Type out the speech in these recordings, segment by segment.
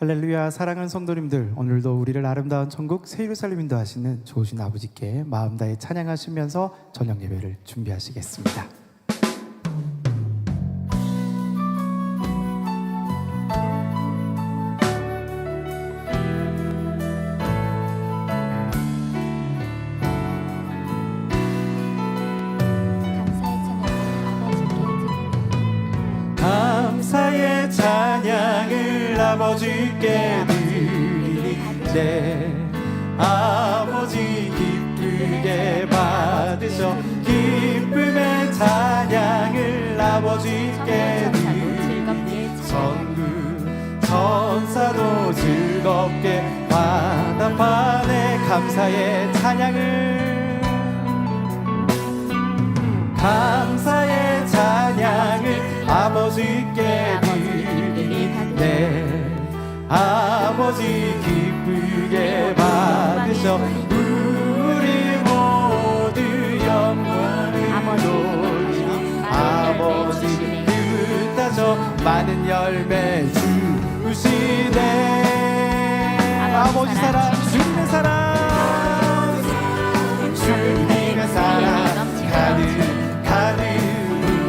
할렐루야. 사랑하는 성도님들, 오늘도 우리를 아름다운 천국 새 예루살렘 인도하시는 좋으신 아버지께 마음 다해 찬양하시면서 저녁 예배를 준비하시겠습니다. 감사의 찬양을 아버지께 드리니 내 아버지 기쁘게 받으셔. 기쁨의 찬양을 아버지께 드리니 천국 천사도 즐겁게 화답하네. 감사의 찬양을 감사의 찬양을 아버지께 드리니 내 아버지 기쁘게 받으셔. 우리 모두 영광을 돌리니 아버지 뜻하셔. 많은 열매 주시네. 아버지 사랑, 주님의 사랑, 주님의 사랑 가득 가득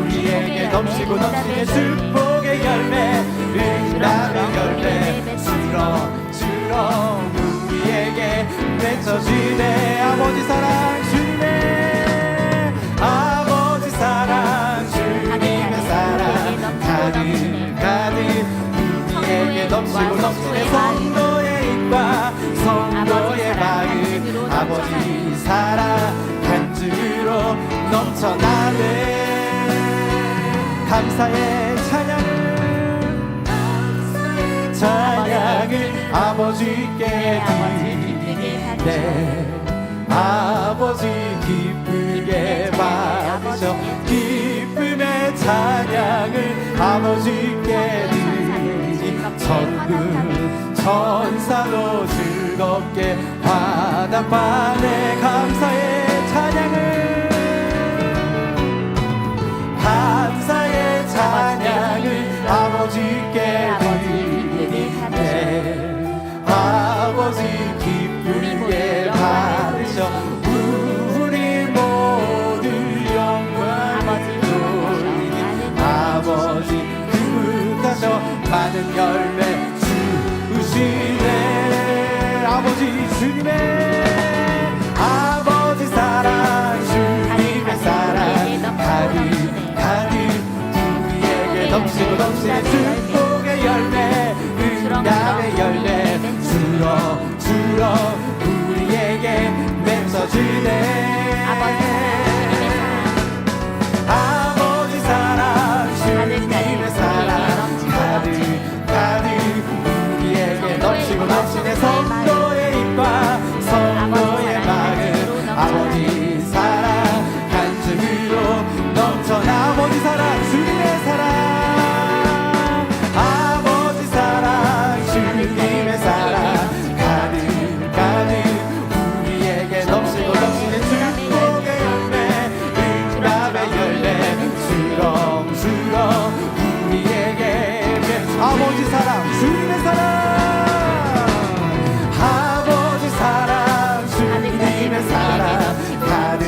우리에게 넘치고 넘치는 축복의 열매, 응답의 열매 주렁주렁 우리에게 맺혀지네. 아버지 사랑, 주님의 아버지 사랑, 주님의 사랑 가득 가득 우리에게 넘치고 넘치는 성도의 입과 성도의 마음, 아버지 사랑 간증으로 넘쳐나네. 감사의 찬양을 아버지께 드리니 내 아버지 기쁘게 받으셔. 기쁨의 찬양을 아버지께 드리니 천국 천사도 즐겁게 화답하네. 감사의 찬양을 감사의 찬양을 아버지께 드리니 내 아버지 기쁘게 받으셔. 우리 모두 영광을 돌리니 아버지 뜻하셔. 많은 열매 주시네. 아버지 주님의 아버지 사랑, 주님의 사랑 가득 가득 우리에게 넘치고 넘치는 축복의 열매, 응답의 열매 주렁주렁 우리에게 맺혀지네. 아버지 사랑, 주님의 사랑 가득 가득 우리에게 넘치고 넘치는 성도의 입과 성도의 마음, 아버지 사랑 간증으로 넘쳐나. 아버지 사랑, 주님의 사랑, 아버지 사랑, 주님의 사랑 가득 가득 우리에게 넘치고 넘치는 축복의 열매, 응답의 열매 주렁주렁 우리에게 아버지 사랑, 주님의 사랑, 아버지 사랑, 주님의 사랑 가득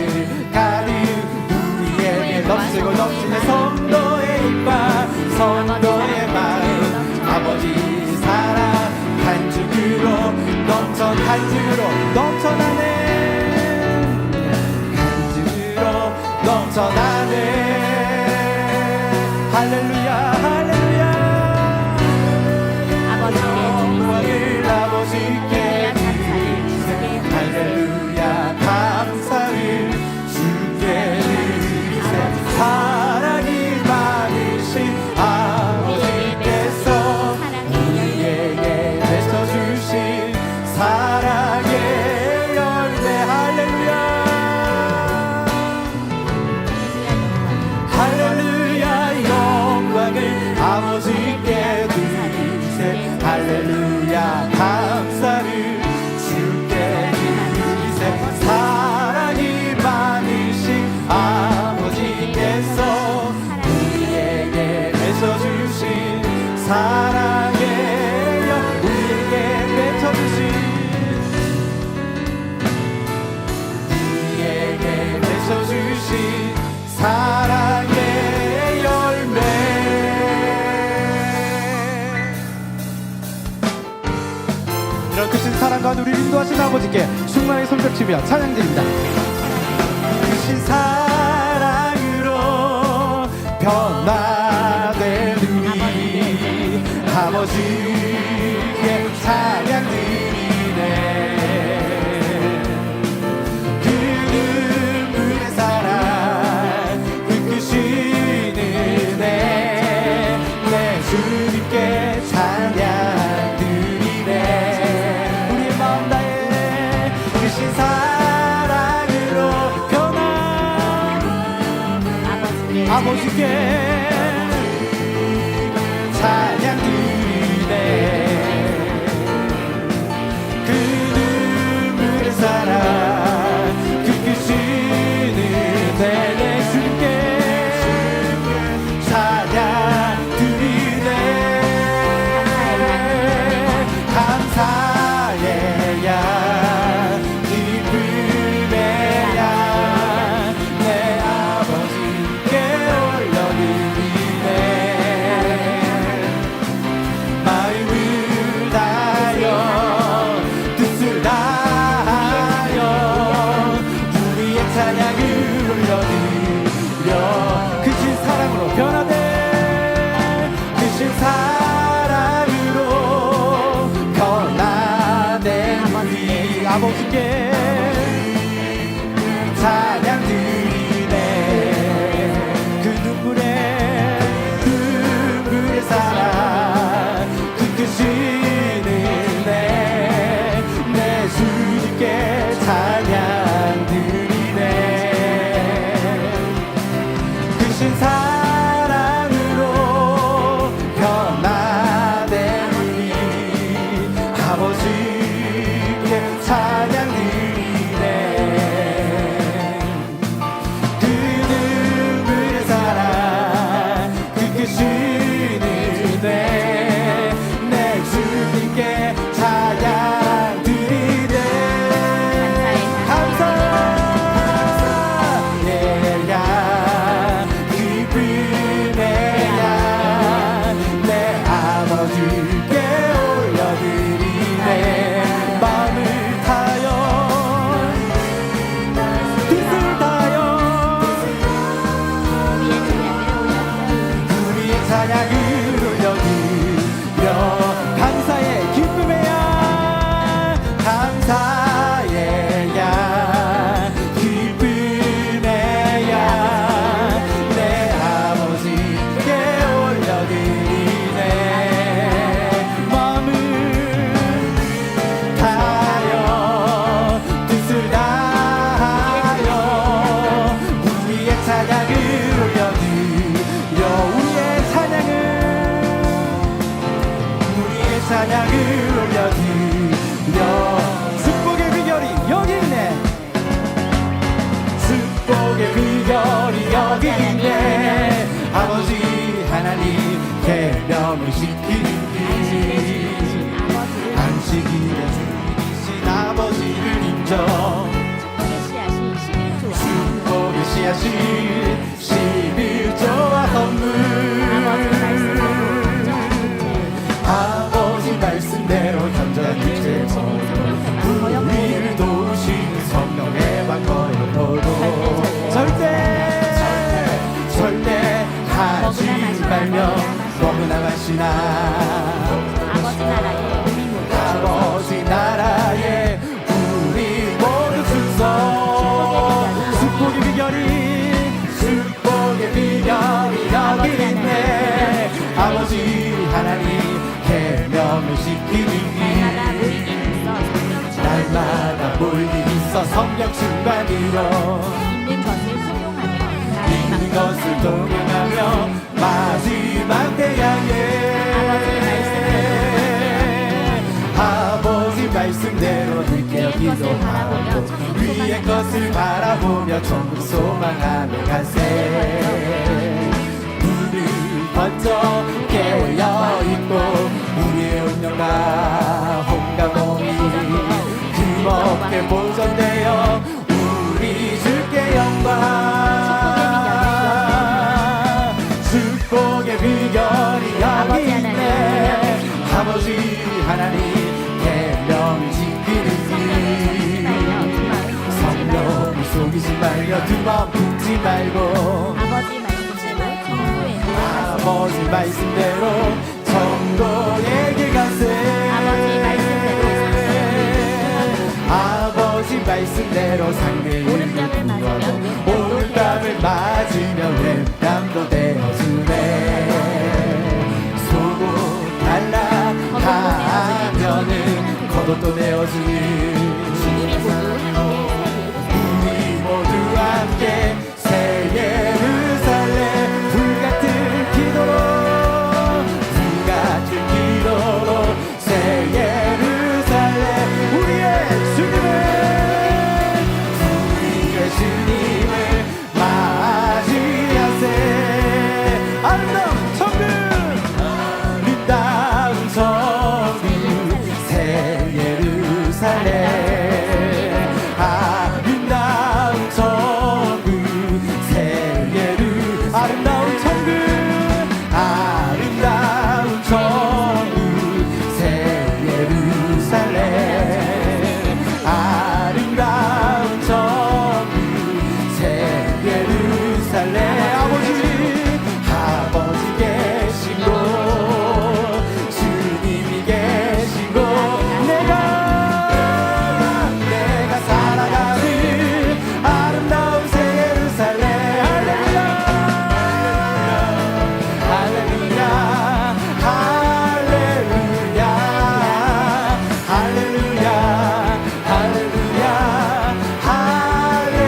가득 우리에게 넘치고 넘치는 성도의 입과 성도의 마음, 아버지 사랑 간증으로 넘쳐나네. 간증으로 넘쳐나네. 할렐루야 할렐루야. 아버지께 사랑과 우리를 인도하신 아버지께 충만히 손뼉치며 찬양드립니다. 크신 사랑으로 변화된 우리 아버지께 찬양드리네. 그 눈물의 사랑 그 크신 은혜 내 주님께 찬양드리네. 우리의 마음 다해 크신 사랑으로 변한 아버지께 찬양드리네. 그 눈물의 사랑 그 크신 은혜 내 주님께 찬양드리네. 감사의 양 기쁨의 양 내 아버지께 올려드리네. 마음을 다하여 뜻을 다하여 우리의 찬양을 올려드려. 크신 사랑으로 변화된 크신 사랑으로 변화된 우리 아버지께 찬양드리네. 그 눈물의 사랑 그 크신 은혜 내 주님께 찬양드리네. 크신 사랑으로 변화된 우리 아버지께 찬양드리네. 그 눈물의 사랑 그 크신 은혜 내 주님께 찬양드리네. 감사의 양 기쁨의 양 내 아버지께 올려드리네. 마음을 다하여 뜻을 다하여 우리의 찬양을 올려드려. 감사의 기쁨의 양 감사의 양 기쁨의 양 내 아버지께 올려드리네. 마음을 다하여 뜻을 다하여 우리의 찬양을 올려드려. 우리의 찬양을 올려드려. 축복의 비결이 여기 있네. 축복의 비결이 여기 있네. 아버지 하나님 계명을 지키기 안식일에 주이신 아버지를 인정. 축복의 씨앗이 11조와 선물 아버지 말씀대로 현장을 채워 우리를 도우시는 성령의 방거여도 절대 하지 말며 너무나 마시나 아버지 나라에 우리 모두 순서. 축복의 비결이 여기 있네. 아버지 하나님 계명을 지키니 날마다 모임이 있어 성령 충만이로 있는 것을 동행하며 마지막 때야에 아버지 말씀대로 느껴 기도하고 위의 것을 바라보며 천국 소망하며 갈세. 눈을 번쩍 깨어있고 우리의 운명과 혼과 몸이 힘없게 보존되어 우리 주께 영광. 축복의 비결이 여기 있네. 아버지 하나님 계명을 지키 말씀대로 천국에게 가세. 아버지 말씀대로 상대의 오른뺨을 맞으며 오른뺨을 맞으며 왼뺨도 대어주네. 속옷 날라가면은 겉옷도 내어주니 우리 모두 함께 새 예루살렘 불같은 기도로 새 예루살렘 우리의 주님을 맞이하세. 아름다운 천국 아름다운 천국 새 예루살렘 아름다운 천국 새 아름다운 천국 아름다운 천국 새 예루살렘 아름다운 천국 새 예루살렘 아버지 계시고 주님이 계시고 내가 살아가는 아름다운 새 예루살렘 할렐루야 할렐루야 할렐루야 할렐루야 할렐루야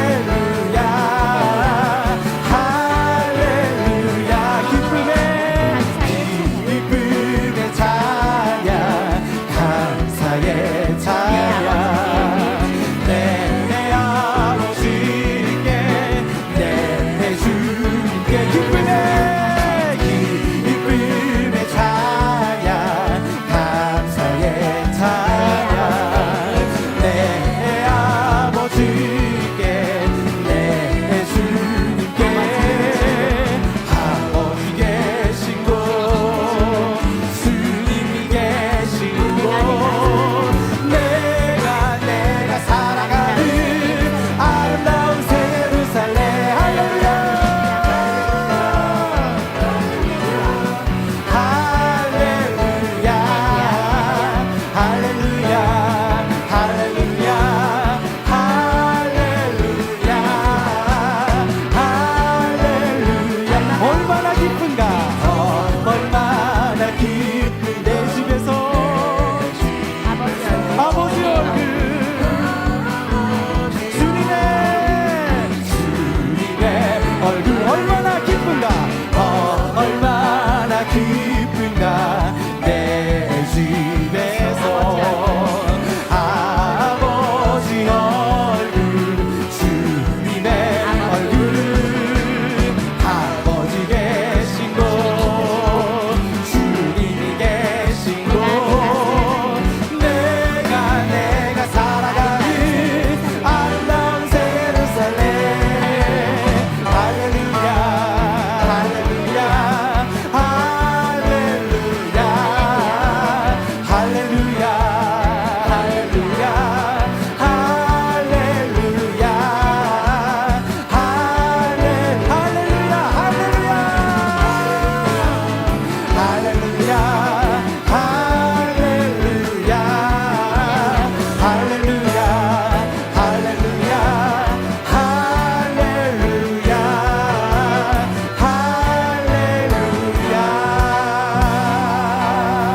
할렐루야 기쁨의 찬양 감사의 찬양 내 아버지께 내 주님께 기쁨의 찬양 감사의 찬양 내 아버지께 내 주님께 아버지 계시고 주님이 계시고 내가 살아가는 아름다운 새 예루살렘 할렐루야 할렐루야 할렐루야 할렐루야 할렐루야 할렐루야 얼마나 기쁜가 얼마나 기쁜 내 집에서 아버지 얼굴 주님의 얼굴 얼마나 기쁜가 얼마나 기쁜가 내 집에서 아버지 얼굴 주님의 얼굴 아버지 계시고 주님이 계시고 내가 살아가는 아름다운 새 예루살렘 할렐루야 할렐루야 할렐루야 할렐루야 할렐루야 할렐루야 할렐루야 할렐루야 할렐루야 할렐루야 할렐루야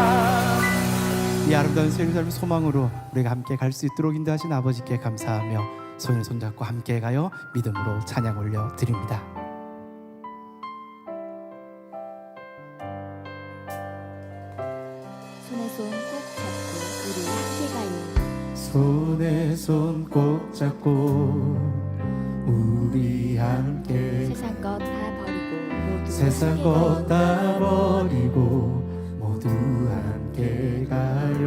할렐루야 이 아름다운 새 예루살렘 소망으로 우리가 함께 갈 수 있도록 인도하신 아버지께 감사하며 손을 손잡고 함께 가요 믿음으로 찬양 올려 드립니다. 손에 손 꼭 잡고 우리 함께 가요. 손에 손 꼭 잡고 세상 것 다 버리고 모두 함께 가요.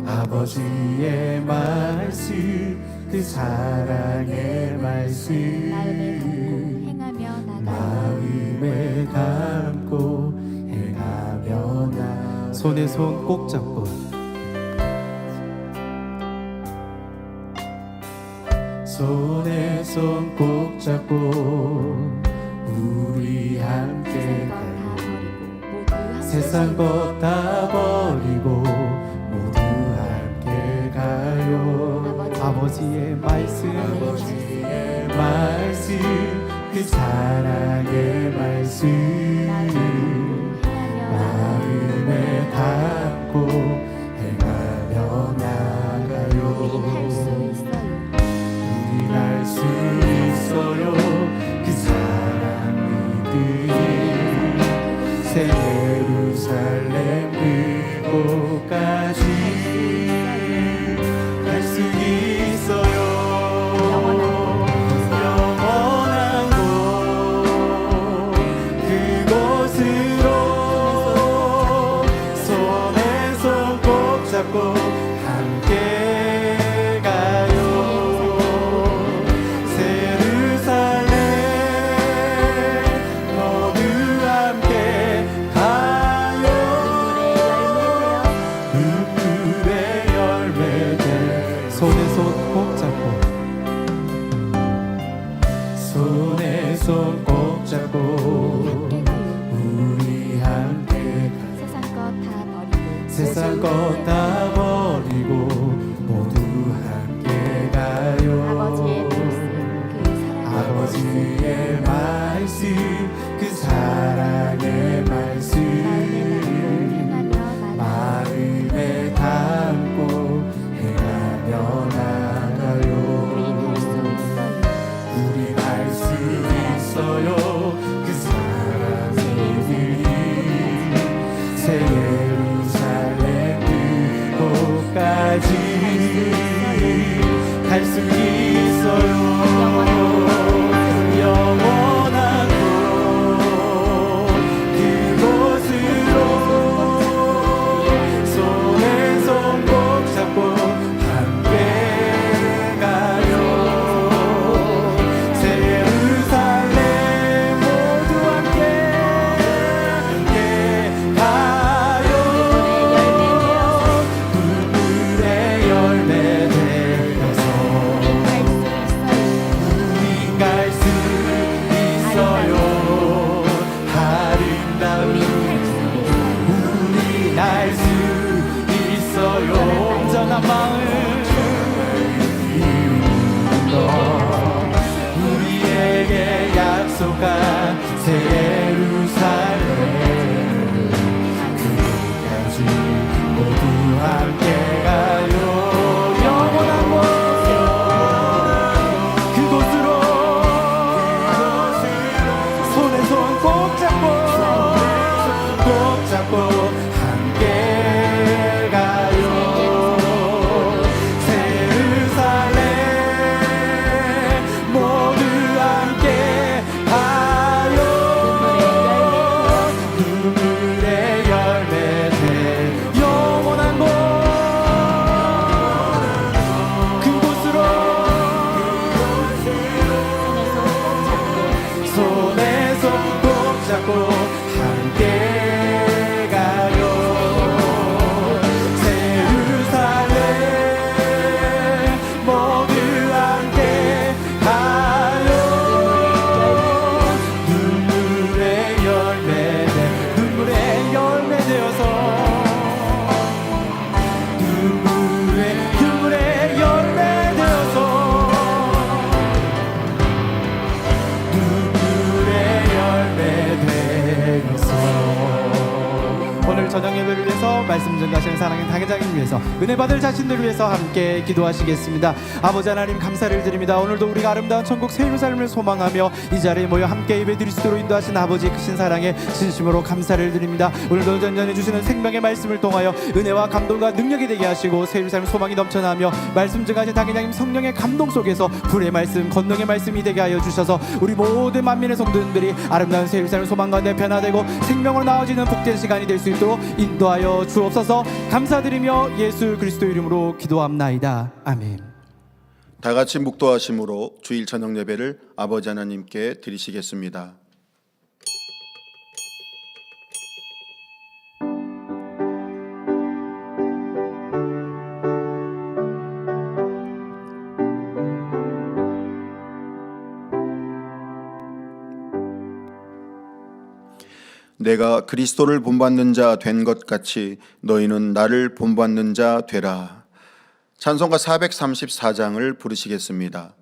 아버지의 말씀 그 사랑의 말씀 마음에 담고 행하며 나 손에 손 꼭 잡고 손에 손 꼭 잡고 우리 함께 가요. 세상 것 것 다 버리고 모두 함께 가요. 아버지의 말씀 아버지의 말씀 그 사랑의 말씀 마음에 담고 행하며 나가요. 우린 알 수 있어요. 그 사랑 믿음 새 예루살렘 그곳까지 갈 수 있어요. 영원한 곳 그곳으로 손에 손 꼭 잡고 함께 가요. 새 예루살렘 모두 함께 가요. 눈물의 열매들 손에 손 꼭 잡고 손에 손 꼭 잡고 우리 함께 가요. 세상 것 다 버리고 모두 함께 가요. 아버지의 말씀 그 사랑의 말씀 마음에 담고 행하며 나가요. 우린 알 수 있어요. 그 사랑의 길 새 예루살렘 그곳까지 갈 수 있어요. 영원한 곳 그곳으로 손에 손 꼭 잡고 함께 가요. 새 예루살렘 모두 함께 가요. 눈물의 열매 되어서 우리 갈 수 있어요. 아름다운 우리 날 수 있어요. 온전한 마음 우리에게 약속한 새 예루살렘 그곳까지 모두 함께 가요. 영원한 곳 그곳으로 손에 손 꼭 잡고 함께 가요. 새 예루살렘 모두 함께 가요. 눈물의 열매 영원한 곳 그곳으로 손에 손 꼭 잡고 함께 가요. 새 예루살렘 모두 함께 가요. 눈물의 열매 되어서 눈물의 열매 되어서 눈물의 열매 되어서 오늘 저녁 예배를 위해서 말씀 전가하시는 사랑의 당회장님 위해서 은혜 받을 자신들을 위해서 함께 기도하시겠습니다. 아버지 하나님 감사를 드립니다. 오늘도 우리가 아름다운 천국 새 예루살렘을 소망하며 이 자리에 모여 함께 예배 드릴 수 있도록 인도하신 아버지 크신 사랑에 진심으로 감사를 드립니다. 오늘도 전전해 주시는 생명의 말씀을 통하여 은혜와 감동과 능력이 되게 하시고 새 예루살렘 소망이 넘쳐나며 말씀 전가하신 당회장님 성령의 감동 속에서 불의 말씀 권능의 말씀이 되게 하여 주셔서 우리 모든 만민의 성도님들이 아름다운 새 예루살렘 소망 가운데 변화되고 생명으로 나아지는 복된 시간이 될 수 있도록 인도하여 주옵소서. 감사드리며 예수 그리스도 이름으로 기도합나이다. 아멘. 다 같이 묵도하심으로 주일 저녁 예배를 아버지 하나님께 드리시겠습니다. 내가 그리스도를 본받는 자 된 것 같이 너희는 나를 본받는 자 되라. 찬송가 434장을 부르시겠습니다.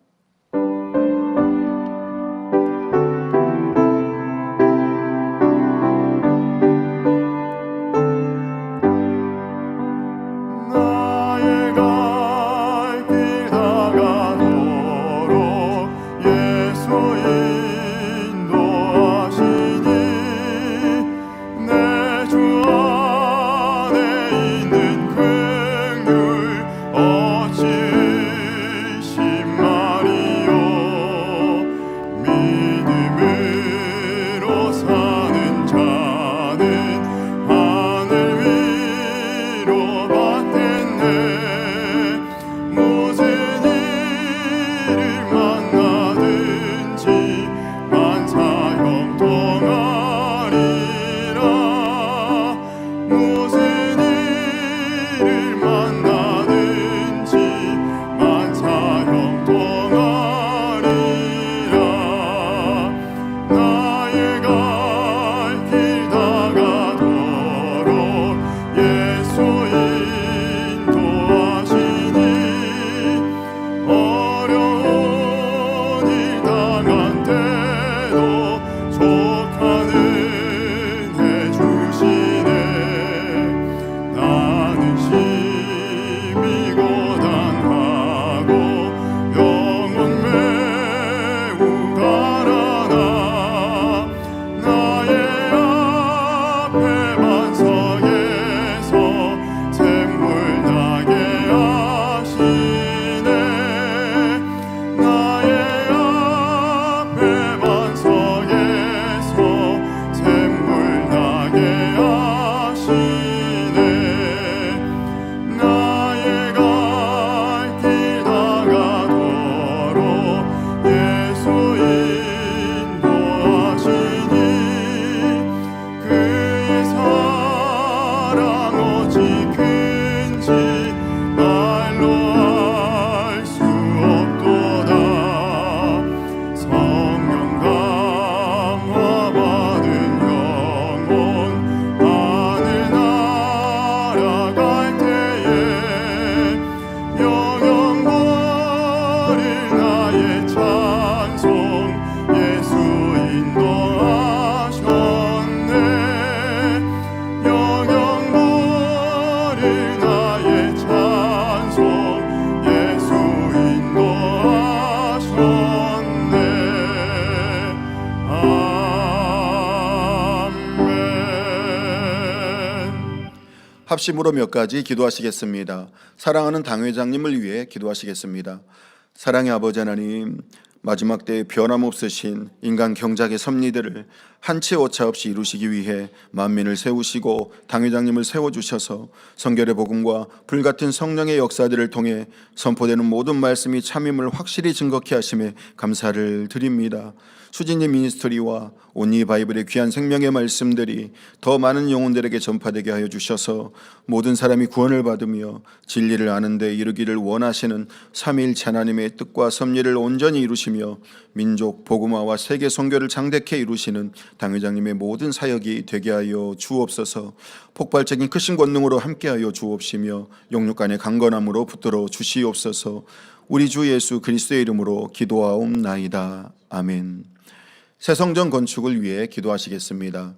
합심으로 몇 가지 기도하시겠습니다. 사랑하는 당회장님을 위해 기도하시겠습니다. 사랑의 아버지 하나님, 마지막 때에 변함없으신 인간 경작의 섭리들을 한치 오차 없이 이루시기 위해 만민을 세우시고 당회장님을 세워주셔서 성결의 복음과 불같은 성령의 역사들을 통해 선포되는 모든 말씀이 참임을 확실히 증거케 하심에 감사를 드립니다. 수진이 미니스트리와 온리 바이블의 귀한 생명의 말씀들이 더 많은 영혼들에게 전파되게 하여 주셔서 모든 사람이 구원을 받으며 진리를 아는 데 이르기를 원하시는 삼위일체 하나님의 뜻과 섭리를 온전히 이루시며 민족 복음화와 세계 선교를 장대케 이루시는 당회장님의 모든 사역이 되게 하여 주옵소서. 폭발적인 크신 권능으로 함께하여 주옵시며 영육간의 강건함으로 붙들어 주시옵소서. 우리 주 예수 그리스도의 이름으로 기도하옵나이다. 아멘. 새 성전 건축을 위해 기도하시겠습니다.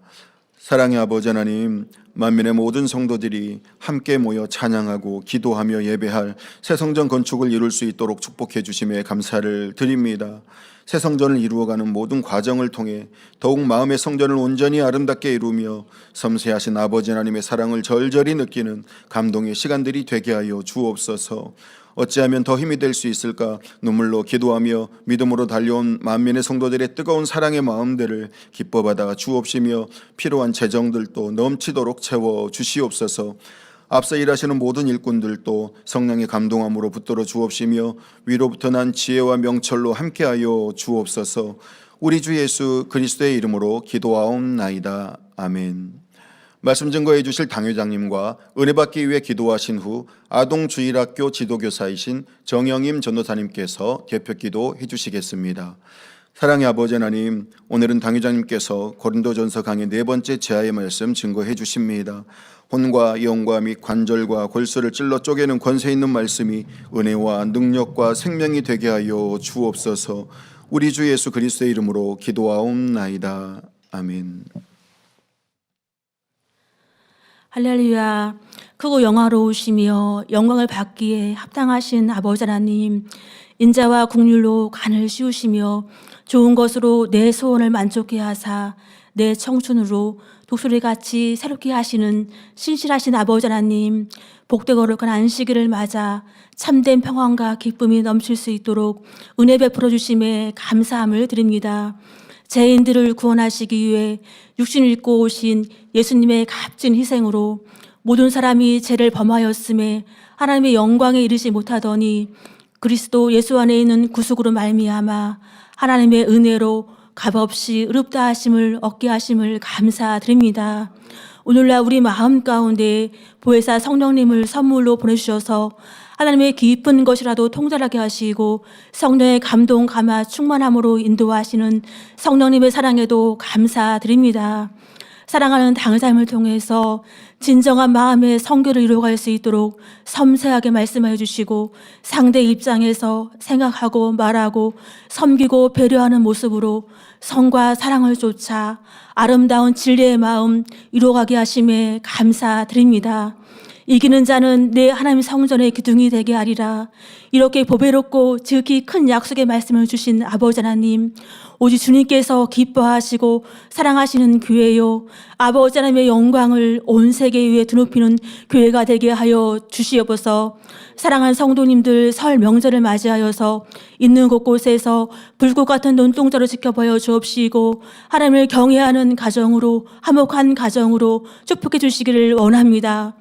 사랑의 아버지 하나님, 만민의 모든 성도들이 함께 모여 찬양하고 기도하며 예배할 새 성전 건축을 이룰 수 있도록 축복해 주심에 감사를 드립니다. 새 성전을 이루어가는 모든 과정을 통해 더욱 마음의 성전을 온전히 아름답게 이루며 섬세하신 아버지 하나님의 사랑을 절절히 느끼는 감동의 시간들이 되게 하여 주옵소서. 어찌하면 더 힘이 될 수 있을까? 눈물로 기도하며 믿음으로 달려온 만민의 성도들의 뜨거운 사랑의 마음들을 기뻐받아 주옵시며 필요한 재정들도 넘치도록 채워 주시옵소서. 앞서 일하시는 모든 일꾼들도 성령의 감동함으로 붙들어 주옵시며 위로부터 난 지혜와 명철로 함께하여 주옵소서. 우리 주 예수 그리스도의 이름으로 기도하옵나이다. 아멘. 말씀 증거해 주실 당회장님과 은혜 받기 위해 기도하신 후 아동주일학교 지도교사이신 정영임 전도사님께서 대표 기도해 주시겠습니다. 사랑의 아버지 하나님, 오늘은 당회장님께서 고린도전서 강의 4번째 제하의 말씀 증거해 주십니다. 혼과 영과 및 관절과 골수를 찔러 쪼개는 권세 있는 말씀이 은혜와 능력과 생명이 되게 하여 주옵소서. 우리 주 예수 그리스도의 이름으로 기도하옵나이다. 아멘. 할렐루야. 크고 영화로우시며 영광을 받기에 합당하신 아버지 하나님, 인자와 국률로 간을 씌우시며 좋은 것으로 내 소원을 만족케 하사 내 청춘으로 독수리같이 새롭게 하시는 신실하신 아버지 하나님, 복되고 거룩한 안식일을 맞아 참된 평안과 기쁨이 넘칠 수 있도록 은혜 베풀어 주심에 감사함을 드립니다. 죄인들을 구원하시기 위해 육신을 입고 오신 예수님의 값진 희생으로 모든 사람이 죄를 범하였음에 하나님의 영광에 이르지 못하더니 그리스도 예수 안에 있는 구속으로 말미암아 하나님의 은혜로 값없이 의롭다 하심을 얻게 하심을 감사드립니다. 오늘날 우리 마음 가운데 보혜사 성령님을 선물로 보내주셔서 하나님의 깊은 것이라도 통달하게 하시고 성령의 감동 감화 충만함으로 인도하시는 성령님의 사랑에도 감사드립니다. 사랑하는 당회장님을 통해서 진정한 마음의 성결을 이루어갈 수 있도록 섬세하게 말씀하여 주시고 상대 입장에서 생각하고 말하고 섬기고 배려하는 모습으로 성과 사랑을 쫓아 아름다운 진리의 마음 이루어가게 하심에 감사드립니다. 이기는 자는 내 하나님 성전의 기둥이 되게 하리라. 이렇게 보배롭고 지극히 큰 약속의 말씀을 주신 아버지 하나님, 오직 주님께서 기뻐하시고 사랑하시는 교회요, 아버지 하나님의 영광을 온 세계 위에 드높이는 교회가 되게 하여 주시옵소서. 사랑하는 성도님들 설 명절을 맞이하여서 있는 곳곳에서 불꽃 같은 눈동자로 지켜보여 주옵시고 하나님을 경외하는 가정으로, 화목한 가정으로 축복해 주시기를 원합니다.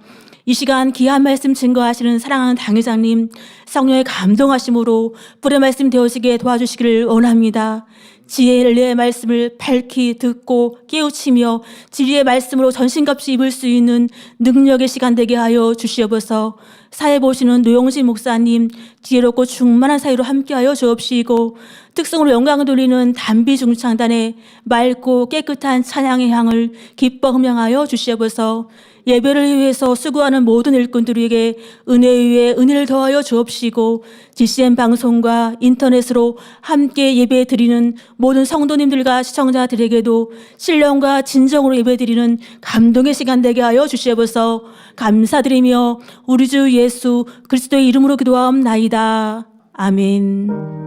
이 시간 귀한 말씀 증거하시는 사랑하는 당회장님, 성령의 감동하심으로 불의 말씀 되어지게 도와주시기를 원합니다. 지혜의 말씀을 밝히 듣고 깨우치며 진리의 말씀으로 전신갑주 입을 수 있는 능력의 시간 되게 하여 주시옵소서. 사회 보시는 노영진 목사님, 지혜롭고 충만한 사이로 함께하여 주옵시고 특성으로 영광을 돌리는 단비 중창단의 맑고 깨끗한 찬양의 향을 기뻐 흠양하여 주시옵소서. 예배를 위해서 수고하는 모든 일꾼들에게 은혜 위에 은혜를 더하여 주옵시고 GCN 방송과 인터넷으로 함께 예배 드리는 모든 성도님들과 시청자들에게도 신령과 진정으로 예배 드리는 감동의 시간 되게 하여 주시옵소서. 감사드리며 우리 주 예수 그리스도의 이름으로 기도하옵나이다. 아멘.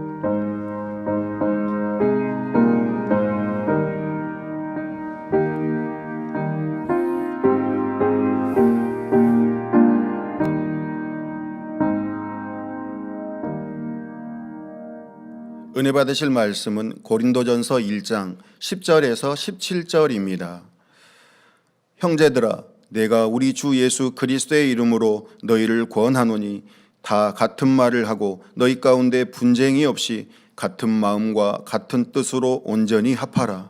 은혜 받으실 말씀은 고린도전서 1장 10절에서 17절입니다. 형제들아, 내가 우리 주 예수 그리스도의 이름으로 너희를 권하노니 다 같은 말을 하고 너희 가운데 분쟁이 없이 같은 마음과 같은 뜻으로 온전히 합하라.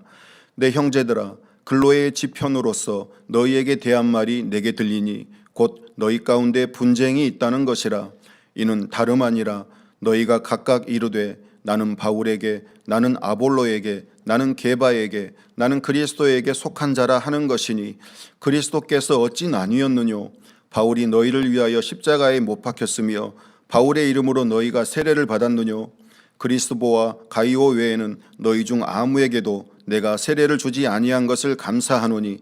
내 형제들아, 글로의 지편으로서 너희에게 대한 말이 내게 들리니 곧 너희 가운데 분쟁이 있다는 것이라. 이는 다름 아니라 너희가 각각 이르되 나는 바울에게, 나는 아볼로에게, 나는 게바에게, 나는 그리스도에게 속한 자라 하는 것이니 그리스도께서 어찌 나뉘었느뇨? 바울이 너희를 위하여 십자가에 못 박혔으며 바울의 이름으로 너희가 세례를 받았느뇨? 그리스도와 가이오 외에는 너희 중 아무에게도 내가 세례를 주지 아니한 것을 감사하노니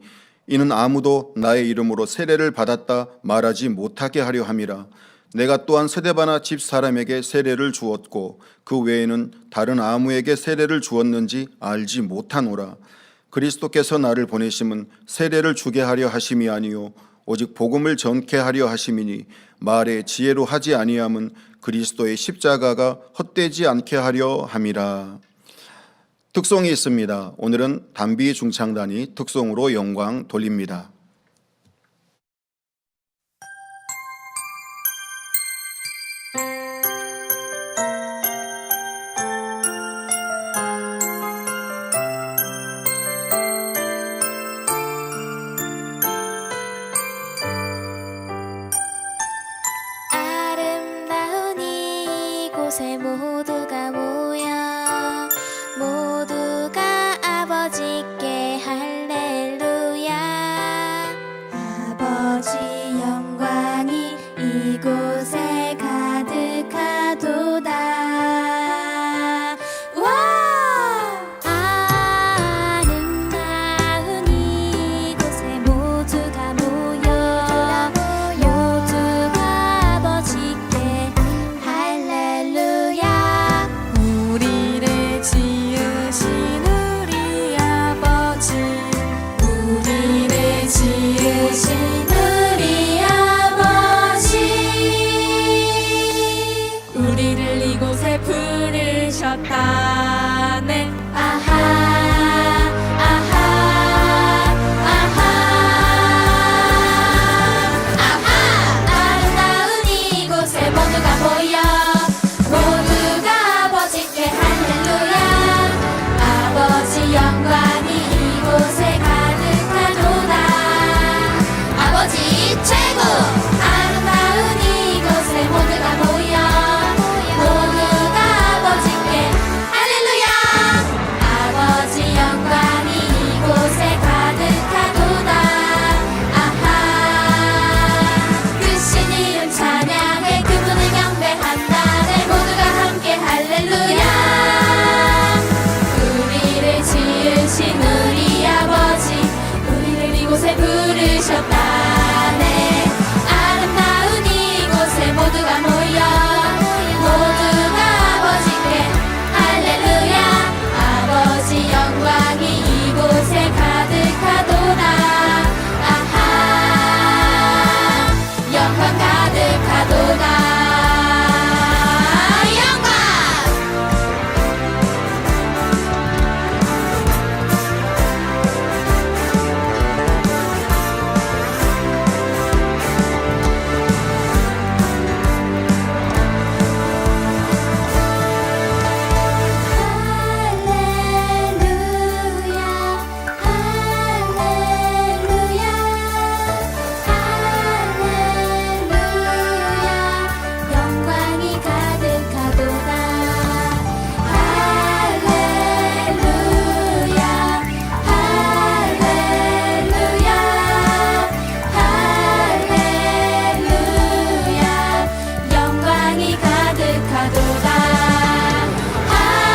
이는 아무도 나의 이름으로 세례를 받았다 말하지 못하게 하려 함이라. 내가 또한 스데바나 집 사람에게 세례를 주었고 그 외에는 다른 아무에게 세례를 주었는지 알지 못하노라. 그리스도께서 나를 보내심은 세례를 주게 하려 하심이 아니요 오직 복음을 전케 하려 하심이니 말에 지혜로 하지 아니함은 그리스도의 십자가가 헛되지 않게 하려 함이라. 특송이 있습니다. 오늘은 단비 중창단이 특송으로 영광 돌립니다. 아름다운 이곳에 모두가 모여 아버지 영광이 이곳에 가득하도다. 와! 아름다운 이곳에 모두가 모여 모두가 아버지께 할렐루야. 우리를 지으신 우리 아버지, 우리를 지으신 우리 아버지, 우리를 이곳에 부르셨다네. 아하 아하 아하 아하. 아름다운 이곳에 모두가 모여 모두가 아버지께 할렐루야. 아버지 영광이 이곳에 가득하도다. 아버지 최고. 아름다운 이곳에 모두가 모여 모두가 아버지께 할렐루야. 아버지 영광이 이곳에 가득하도다. 아하. 크신 이름 찬양해 그분을 경배한다네. 모두가 함께 할렐루야. 우리를 지으신 우리 아버지, 우리를 이곳에 부르셨다네. 아름다운 이곳에 모두가 모여 모두가 아버지께 할렐루야. 아버지 영광이 이곳에 가득하도다. 아하. 영광 가득하도다. 영광. 할렐루야. 할렐루야. 할렐루야. 영광이 가득하도다. 할렐루야.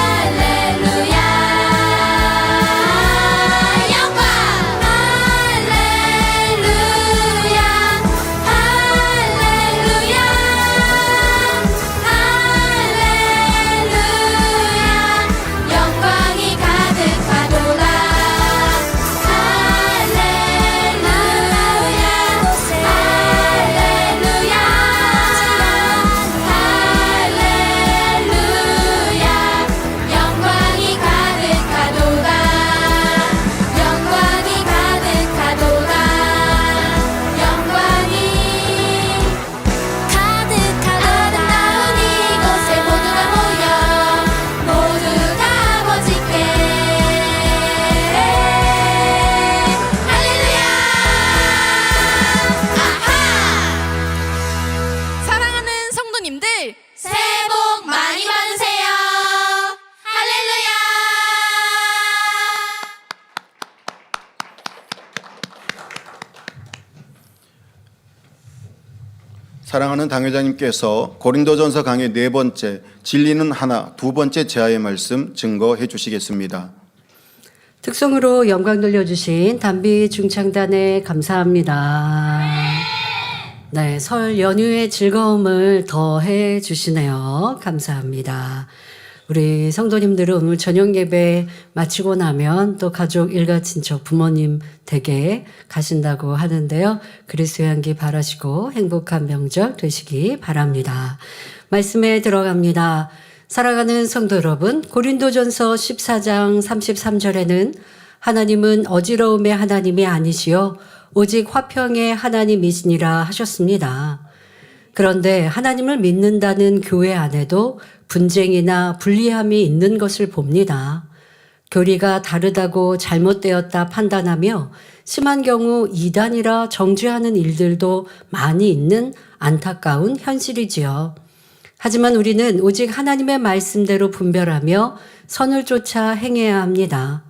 할렐루야. 할렐루야. 영광이 가득하도다. 할렐루야. 영광이 가득하도다. 아름다운 이곳에 모두가 모여 모두가 아버지께 할렐루야. 아하. 사랑하는 성도님들, 새해 복 많이 받으세요. 할렐루야. 사랑하는 당회장님께서 고린도전서 강의 4번째 진리는 하나 2번째 제하의 말씀 증거해 주시겠습니다. 특송으로 영광 돌려주신 담비 중창단에 감사합니다. 네, 설 연휴의 즐거움을 더해 주시네요. 감사합니다. 우리 성도님들은 오늘 저녁 예배 마치고 나면 또 가족 일가 친척 부모님 댁에 가신다고 하는데요. 그리스도의 향기 바라시고 행복한 명절 되시기 바랍니다. 말씀에 들어갑니다. 사랑하는 성도 여러분, 고린도전서 14장 33절에는 하나님은 어지러움의 하나님이 아니시요 오직 화평의 하나님이시니라 하셨습니다. 그런데 하나님을 믿는다는 교회 안에도 분쟁이나 불리함이 있는 것을 봅니다. 교리가 다르다고 잘못되었다 판단하며 심한 경우 이단이라 정죄하는 일들도 많이 있는 안타까운 현실이지요. 하지만 우리는 오직 하나님의 말씀대로 분별하며 선을 쫓아 행해야 합니다.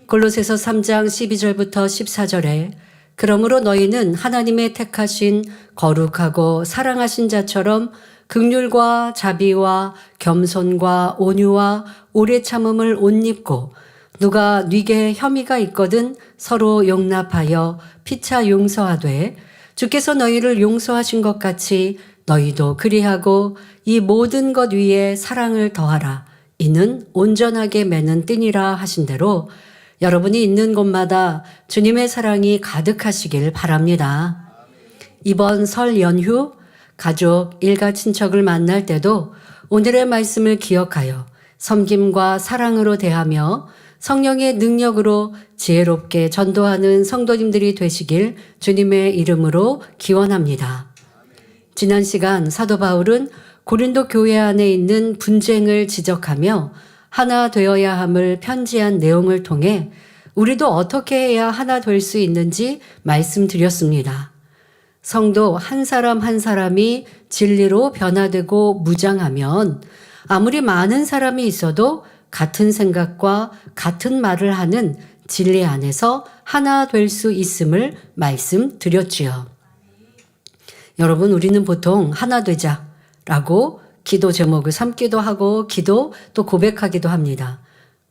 골로새서 3장 12절부터 14절에 그러므로 너희는 하나님의 택하신 거룩하고 사랑하신 자처럼 긍휼과 자비와 겸손과 온유와 오래 참음을 옷 입고 누가 네게 혐의가 있거든 서로 용납하여 피차 용서하되 주께서 너희를 용서하신 것 같이 너희도 그리하고 이 모든 것 위에 사랑을 더하라. 이는 온전하게 매는 띠니라 하신 대로 여러분이 있는 곳마다 주님의 사랑이 가득하시길 바랍니다. 이번 설 연휴 가족, 일가 친척을 만날 때도 오늘의 말씀을 기억하여 섬김과 사랑으로 대하며 성령의 능력으로 지혜롭게 전도하는 성도님들이 되시길 주님의 이름으로 기원합니다. 지난 시간 사도 바울은 고린도 교회 안에 있는 분쟁을 지적하며 하나 되어야 함을 편지한 내용을 통해 우리도 어떻게 해야 하나 될 수 있는지 말씀드렸습니다. 성도 한 사람 한 사람이 진리로 변화되고 무장하면 아무리 많은 사람이 있어도 같은 생각과 같은 말을 하는 진리 안에서 하나 될 수 있음을 말씀드렸지요. 여러분, 우리는 보통 하나 되자라고 기도 제목을 삼기도 하고 기도 또 고백하기도 합니다.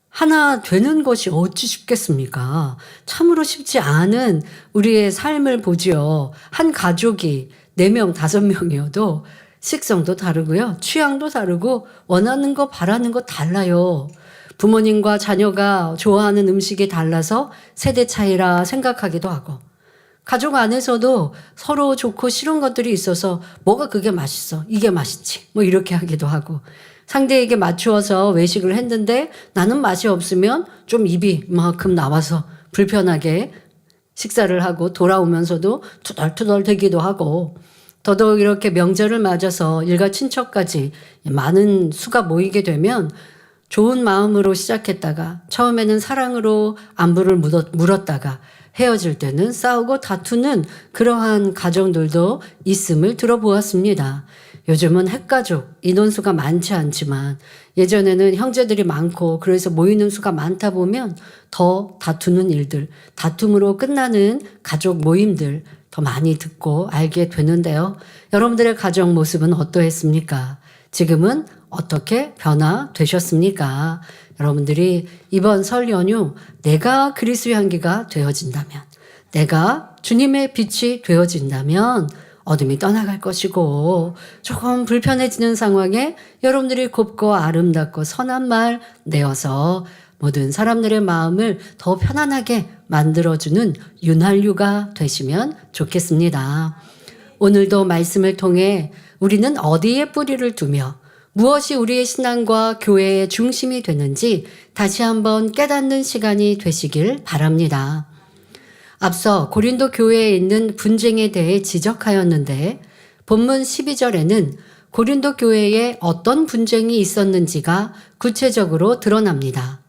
하나 되는 것이 어찌 쉽겠습니까? 참으로 쉽지 않은 우리의 삶을 보지요. 한 가족이 4명, 5명이어도 식성도 다르고요. 취향도 다르고 원하는 거 바라는 거 달라요. 부모님과 자녀가 좋아하는 음식이 달라서 세대 차이라 생각하기도 하고 가족 안에서도 서로 좋고 싫은 것들이 있어서 뭐가 그게 맛있어, 이게 맛있지 뭐 이렇게 하기도 하고 상대에게 맞추어서 외식을 했는데 나는 맛이 없으면 좀 입이 이만큼 나와서 불편하게 식사를 하고 돌아오면서도 투덜투덜 대기도 하고 더더욱 이렇게 명절을 맞아서 일가 친척까지 많은 수가 모이게 되면 좋은 마음으로 시작했다가 처음에는 사랑으로 안부를 물었다가 헤어질 때는 싸우고 다투는 그러한 가정들도 있음을 들어보았습니다. 요즘은 핵가족 인원수가 많지 않지만 예전에는 형제들이 많고 그래서 모이는 수가 많다 보면 더 다투는 일들, 다툼으로 끝나는 가족 모임들 더 많이 듣고 알게 되는데요. 여러분들의 가정 모습은 어떠했습니까? 지금은 어떻게 변화되셨습니까? 여러분들이 이번 설 연휴 내가 그리스도의 향기가 되어진다면, 내가 주님의 빛이 되어진다면 어둠이 떠나갈 것이고 조금 불편해지는 상황에 여러분들이 곱고 아름답고 선한 말 내어서 모든 사람들의 마음을 더 편안하게 만들어주는 윤활유가 되시면 좋겠습니다. 오늘도 말씀을 통해 우리는 어디에 뿌리를 두며 무엇이 우리의 신앙과 교회의 중심이 되는지 다시 한번 깨닫는 시간이 되시길 바랍니다. 앞서 고린도 교회에 있는 분쟁에 대해 지적하였는데 본문 12절에는 고린도 교회에 어떤 분쟁이 있었는지가 구체적으로 드러납니다.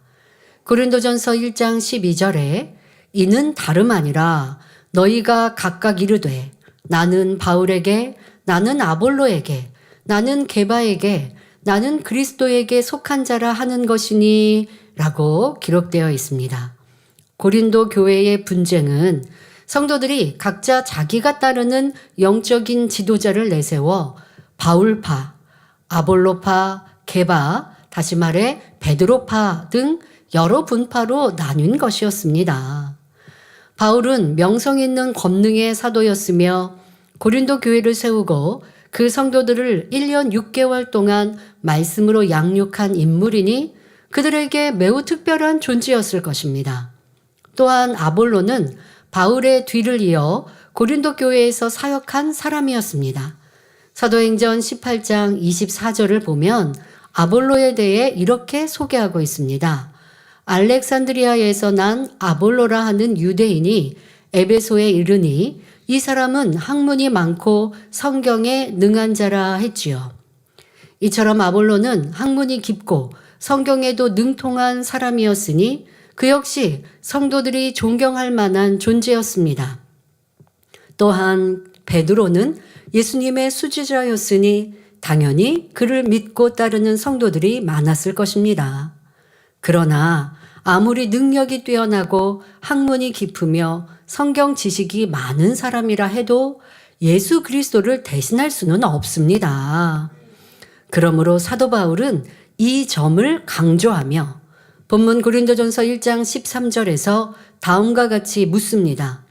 고린도전서 1장 12절에 이는 다름 아니라 너희가 각각 이르되 나는 바울에게, 나는 아볼로에게, 나는 게바에게, 나는 그리스도에게 속한 자라 하는 것이니 라고 기록되어 있습니다. 고린도 교회의 분쟁은 성도들이 각자 자기가 따르는 영적인 지도자를 내세워 바울파, 아볼로파, 게바, 다시 말해 베드로파 등 여러 분파로 나뉜 것이었습니다. 바울은 명성 있는 권능의 사도였으며 고린도 교회를 세우고 그 성도들을 1년 6개월 동안 말씀으로 양육한 인물이니 그들에게 매우 특별한 존재였을 것입니다. 또한 아볼로는 바울의 뒤를 이어 고린도 교회에서 사역한 사람이었습니다. 사도행전 18장 24절을 보면 아볼로에 대해 이렇게 소개하고 있습니다. 알렉산드리아에서 난 아볼로라 하는 유대인이 에베소에 이르니 이 사람은 학문이 많고 성경에 능한 자라 했지요. 이처럼 아볼로는 학문이 깊고 성경에도 능통한 사람이었으니 그 역시 성도들이 존경할 만한 존재였습니다. 또한 베드로는 예수님의 수지자였으니 당연히 그를 믿고 따르는 성도들이 많았을 것입니다. 그러나 아무리 능력이 뛰어나고 학문이 깊으며 성경 지식이 많은 사람이라 해도 예수 그리스도를 대신할 수는 없습니다. 그러므로 사도 바울은 이 점을 강조하며 본문 고린도전서 1장 13절에서 다음과 같이 묻습니다.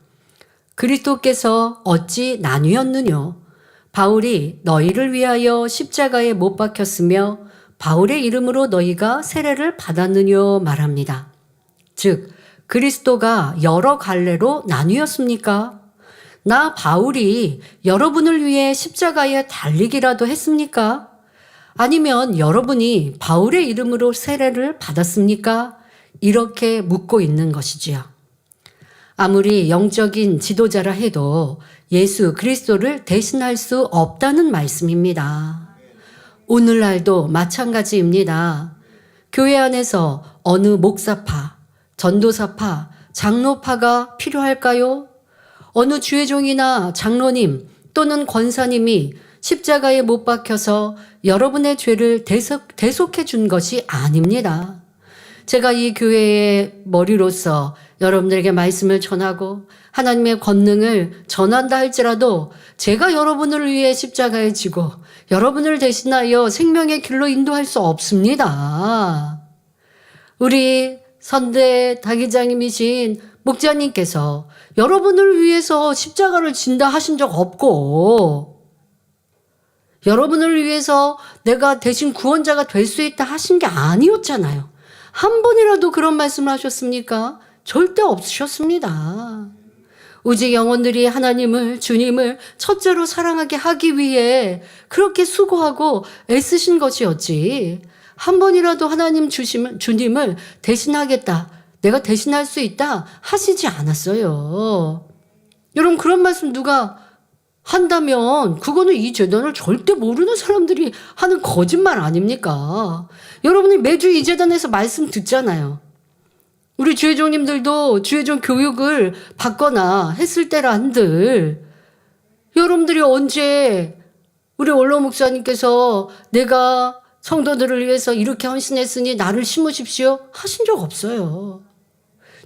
그리스도께서 어찌 나뉘었느뇨? 바울이 너희를 위하여 십자가에 못 박혔으며 바울의 이름으로 너희가 세례를 받았느뇨 말합니다. 즉 그리스도가 여러 갈래로 나뉘었습니까? 나 바울이 여러분을 위해 십자가에 달리기라도 했습니까? 아니면 여러분이 바울의 이름으로 세례를 받았습니까? 이렇게 묻고 있는 것이지요. 아무리 영적인 지도자라 해도 예수 그리스도를 대신할 수 없다는 말씀입니다. 오늘날도 마찬가지입니다. 교회 안에서 어느 목사파, 전도사파, 장로파가 필요할까요? 어느 주의종이나 장로님 또는 권사님이 십자가에 못 박혀서 여러분의 죄를 대속해 준 것이 아닙니다. 제가 이 교회의 머리로서 여러분들에게 말씀을 전하고 하나님의 권능을 전한다 할지라도 제가 여러분을 위해 십자가에 지고 여러분을 대신하여 생명의 길로 인도할 수 없습니다. 우리 선대 다기장님이신 목자님께서 여러분을 위해서 십자가를 진다 하신 적 없고 여러분을 위해서 내가 대신 구원자가 될 수 있다 하신 게 아니었잖아요. 한 번이라도 그런 말씀을 하셨습니까? 절대 없으셨습니다. 오직 영혼들이 하나님을, 주님을 첫째로 사랑하게 하기 위해 그렇게 수고하고 애쓰신 것이었지. 한 번이라도 하나님 주님을 대신하겠다, 내가 대신할 수 있다 하시지 않았어요. 여러분 그런 말씀 누가 한다면 그거는 이 재단을 절대 모르는 사람들이 하는 거짓말 아닙니까? 여러분이 매주 이 재단에서 말씀 듣잖아요. 우리 주회종님들도 주회종 교육을 받거나 했을 때라 한들 여러분들이 언제 우리 원로 목사님께서 내가 성도들을 위해서 이렇게 헌신했으니 나를 심으십시오 하신 적 없어요.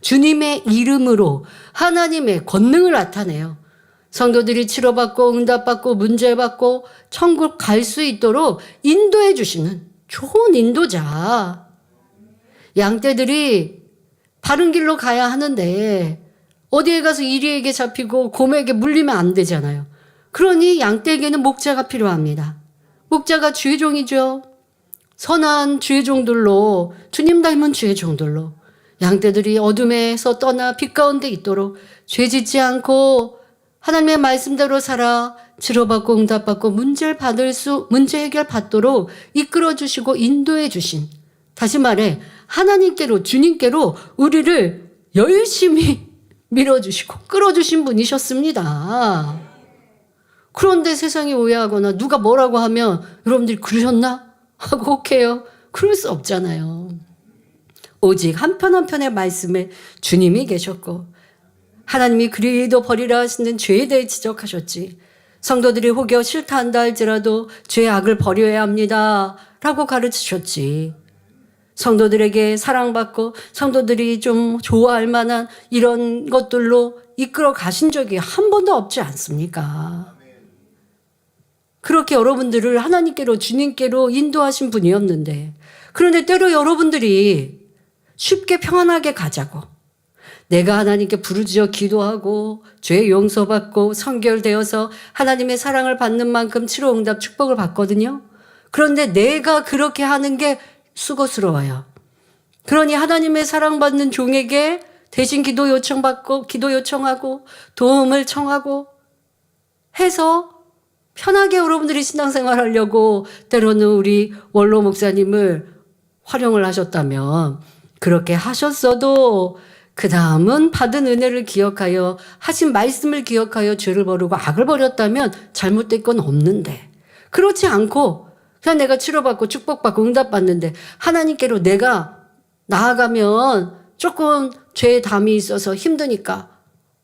주님의 이름으로 하나님의 권능을 나타내요. 성도들이 치료받고 응답받고 문제받고 천국 갈 수 있도록 인도해 주시는 좋은 인도자. 양떼들이 바른 길로 가야 하는데 어디에 가서 이리에게 잡히고 곰에게 물리면 안 되잖아요. 그러니 양떼에게는 목자가 필요합니다. 목자가 주의 종이죠. 선한 주의 종들로, 주님 닮은 주의 종들로 양떼들이 어둠에서 떠나 빛 가운데 있도록 죄 짓지 않고 하나님의 말씀대로 살아 치료받고 응답받고 문제 해결 받도록 이끌어 주시고 인도해 주신, 다시 말해 하나님께로, 주님께로 우리를 열심히 밀어주시고 끌어주신 분이셨습니다. 그런데 세상이 오해하거나 누가 뭐라고 하면 여러분들이 그러셨나? 하고 혹해요. 그럴 수 없잖아요. 오직 한편 한편의 말씀에 주님이 계셨고 하나님이 그리도 버리라 하시는 죄에 대해 지적하셨지. 성도들이 혹여 싫다 한다 할지라도 죄의 악을 버려야 합니다 라고 가르치셨지. 성도들에게 사랑받고 성도들이 좀 좋아할 만한 이런 것들로 이끌어 가신 적이 한 번도 없지 않습니까? 그렇게 여러분들을 하나님께로, 주님께로 인도하신 분이었는데, 그런데 때로 여러분들이 쉽게 평안하게 가자고, 내가 하나님께 부르짖어 기도하고 죄 용서받고 성결되어서 하나님의 사랑을 받는 만큼 치료 응답 축복을 받거든요. 그런데 내가 그렇게 하는 게 수고스러워요. 그러니 하나님의 사랑받는 종에게 대신 기도 요청하고 도움을 청하고 해서 편하게 여러분들이 신앙생활 하려고 때로는 우리 원로 목사님을 활용을 하셨다면, 그렇게 하셨어도 그 다음은 받은 은혜를 기억하여 하신 말씀을 기억하여 죄를 버리고 악을 버렸다면 잘못된 건 없는데, 그렇지 않고 그냥 내가 치료받고 축복받고 응답받는데 하나님께로 내가 나아가면 조금 죄의 담이 있어서 힘드니까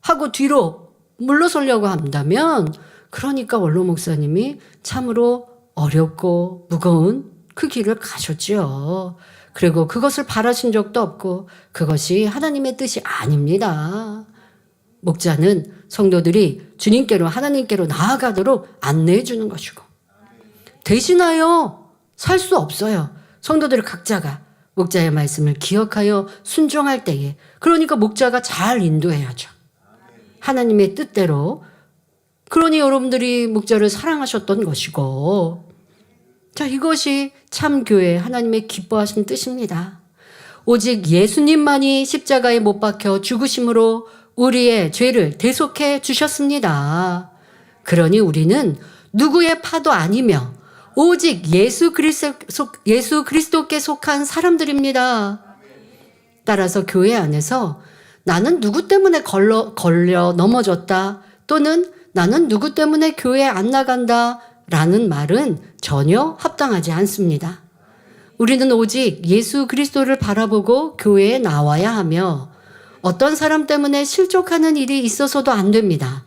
하고 뒤로 물러서려고 한다면, 그러니까 원로 목사님이 참으로 어렵고 무거운 그 길을 가셨지요. 그리고 그것을 바라신 적도 없고 그것이 하나님의 뜻이 아닙니다. 목자는 성도들이 주님께로 하나님께로 나아가도록 안내해 주는 것이고 대신하여 살 수 없어요. 성도들 각자가 목자의 말씀을 기억하여 순종할 때에 그러니까 목자가 잘 인도해야죠. 하나님의 뜻대로. 그러니 여러분들이 목자를 사랑하셨던 것이고 자, 이것이 참 교회 하나님의 기뻐하신 뜻입니다. 오직 예수님만이 십자가에 못 박혀 죽으심으로 우리의 죄를 대속해 주셨습니다. 그러니 우리는 누구의 파도 아니며 오직 예수 그리스도께 속한 사람들입니다. 따라서 교회 안에서 나는 누구 때문에 걸려 넘어졌다 또는 나는 누구 때문에 교회 안 나간다 라는 말은 전혀 합당하지 않습니다. 우리는 오직 예수 그리스도를 바라보고 교회에 나와야 하며 어떤 사람 때문에 실족하는 일이 있어서도 안 됩니다.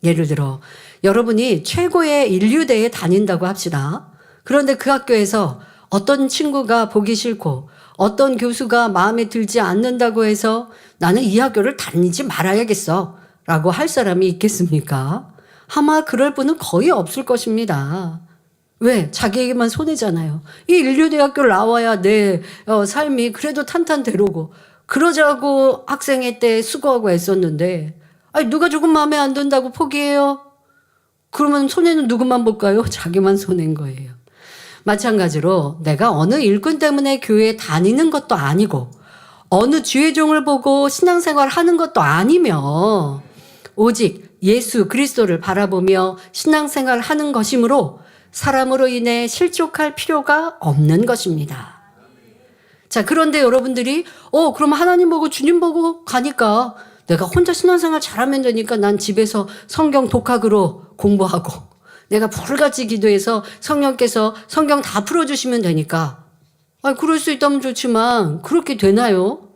예를 들어 여러분이 최고의 인류대에 다닌다고 합시다. 그런데 그 학교에서 어떤 친구가 보기 싫고 어떤 교수가 마음에 들지 않는다고 해서 나는 이 학교를 다니지 말아야겠어 라고 할 사람이 있겠습니까? 아마 그럴 분은 거의 없을 것입니다. 왜? 자기에게만 손해잖아요. 이 인류대학교를 나와야 내 삶이 그래도 탄탄대로고 그러자고 학생회 때 수고하고 애썼는데 아니 누가 조금 마음에 안 든다고 포기해요? 그러면 손해는 누구만 볼까요? 자기만 손해인 거예요. 마찬가지로 내가 어느 일꾼 때문에 교회에 다니는 것도 아니고 어느 주의종을 보고 신앙생활 하는 것도 아니며 오직 예수 그리스도를 바라보며 신앙생활 하는 것이므로 사람으로 인해 실족할 필요가 없는 것입니다. 자, 그런데 여러분들이 그럼 하나님 보고 주님 보고 가니까 내가 혼자 신앙생활 잘하면 되니까 난 집에서 성경 독학으로 공부하고 내가 불같이 기도해서 성령께서 성경 다 풀어주시면 되니까 그럴 수 있다면 좋지만 그렇게 되나요?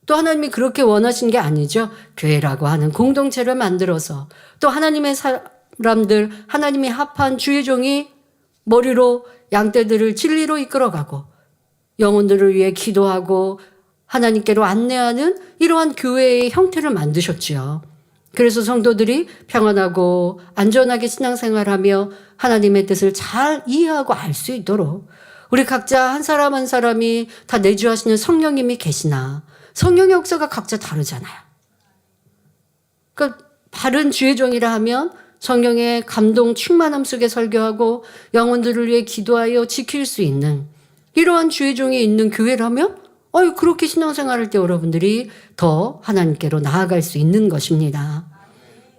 또 하나님이 그렇게 원하신 게 아니죠. 교회라고 하는 공동체를 만들어서 또 하나님의 사람들 하나님이 합한 주의 종이 머리로 양떼들을 진리로 이끌어가고 영혼들을 위해 기도하고 하나님께로 안내하는 이러한 교회의 형태를 만드셨지요. 그래서 성도들이 평안하고 안전하게 신앙생활하며 하나님의 뜻을 잘 이해하고 알 수 있도록 우리 각자 한 사람 한 사람이 다 내주하시는 성령님이 계시나 성령의 역사가 각자 다르잖아요. 그러니까 바른 주의 종이라 하면 성령의 감동 충만함 속에 설교하고 영혼들을 위해 기도하여 지킬 수 있는 이러한 주의 종이 있는 교회라면 그렇게 신앙생활할 때 여러분들이 더 하나님께로 나아갈 수 있는 것입니다.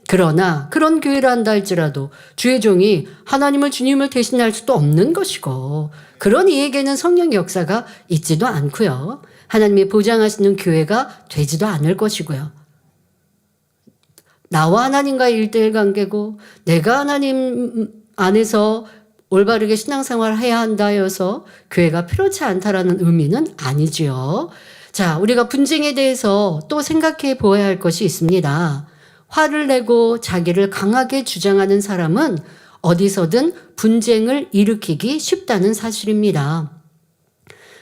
그러나 그런 교회를 한다 할지라도 주의 종이 하나님을 주님을 대신할 수도 없는 것이고 그런 이에게는 성령의 역사가 있지도 않고요. 하나님이 보장하시는 교회가 되지도 않을 것이고요. 나와 하나님과의 1:1 관계고 내가 하나님 안에서 올바르게 신앙생활을 해야 한다 해서 교회가 필요치 않다라는 의미는 아니지요. 자, 우리가 분쟁에 대해서 또 생각해 보아야 할 것이 있습니다. 화를 내고 자기를 강하게 주장하는 사람은 어디서든 분쟁을 일으키기 쉽다는 사실입니다.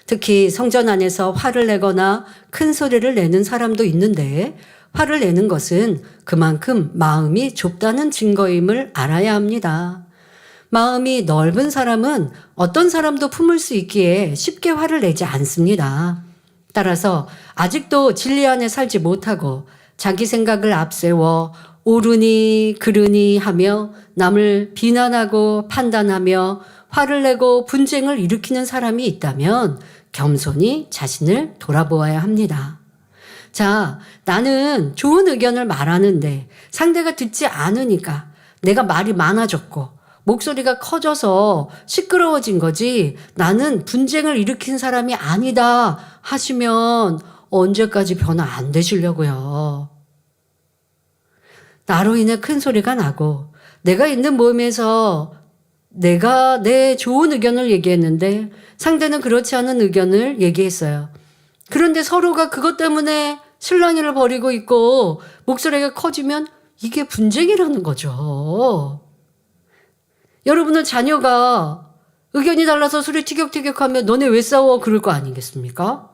특히 성전 안에서 화를 내거나 큰 소리를 내는 사람도 있는데 화를 내는 것은 그만큼 마음이 좁다는 증거임을 알아야 합니다. 마음이 넓은 사람은 어떤 사람도 품을 수 있기에 쉽게 화를 내지 않습니다. 따라서 아직도 진리 안에 살지 못하고 자기 생각을 앞세워 옳으니 그르니 하며 남을 비난하고 판단하며 화를 내고 분쟁을 일으키는 사람이 있다면 겸손히 자신을 돌아보아야 합니다. 자, 나는 좋은 의견을 말하는데 상대가 듣지 않으니까 내가 말이 많아졌고 목소리가 커져서 시끄러워진 거지 나는 분쟁을 일으킨 사람이 아니다 하시면 언제까지 변화 안 되시려고요. 나로 인해 큰 소리가 나고 내가 있는 모임에서 내가 내 좋은 의견을 얘기했는데 상대는 그렇지 않은 의견을 얘기했어요. 그런데 서로가 그것 때문에 실랑이를 벌이고 있고 목소리가 커지면 이게 분쟁이라는 거죠. 여러분은 자녀가 의견이 달라서 소리 티격태격하면 너네 왜 싸워? 그럴 거 아니겠습니까?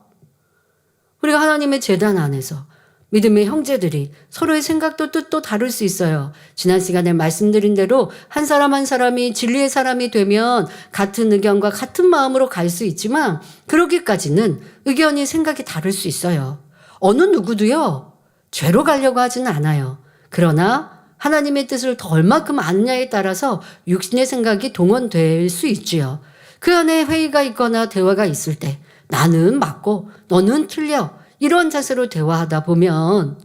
우리가 하나님의 재단 안에서 믿음의 형제들이 서로의 생각도 뜻도 다를 수 있어요. 지난 시간에 말씀드린 대로 한 사람 한 사람이 진리의 사람이 되면 같은 의견과 같은 마음으로 갈 수 있지만 그러기까지는 의견이 생각이 다를 수 있어요. 어느 누구도요. 죄로 가려고 하지는 않아요. 그러나 하나님의 뜻을 더 얼마큼 아느냐에 따라서 육신의 생각이 동원될 수 있지요. 그 안에 회의가 있거나 대화가 있을 때 나는 맞고 너는 틀려. 이런 자세로 대화하다 보면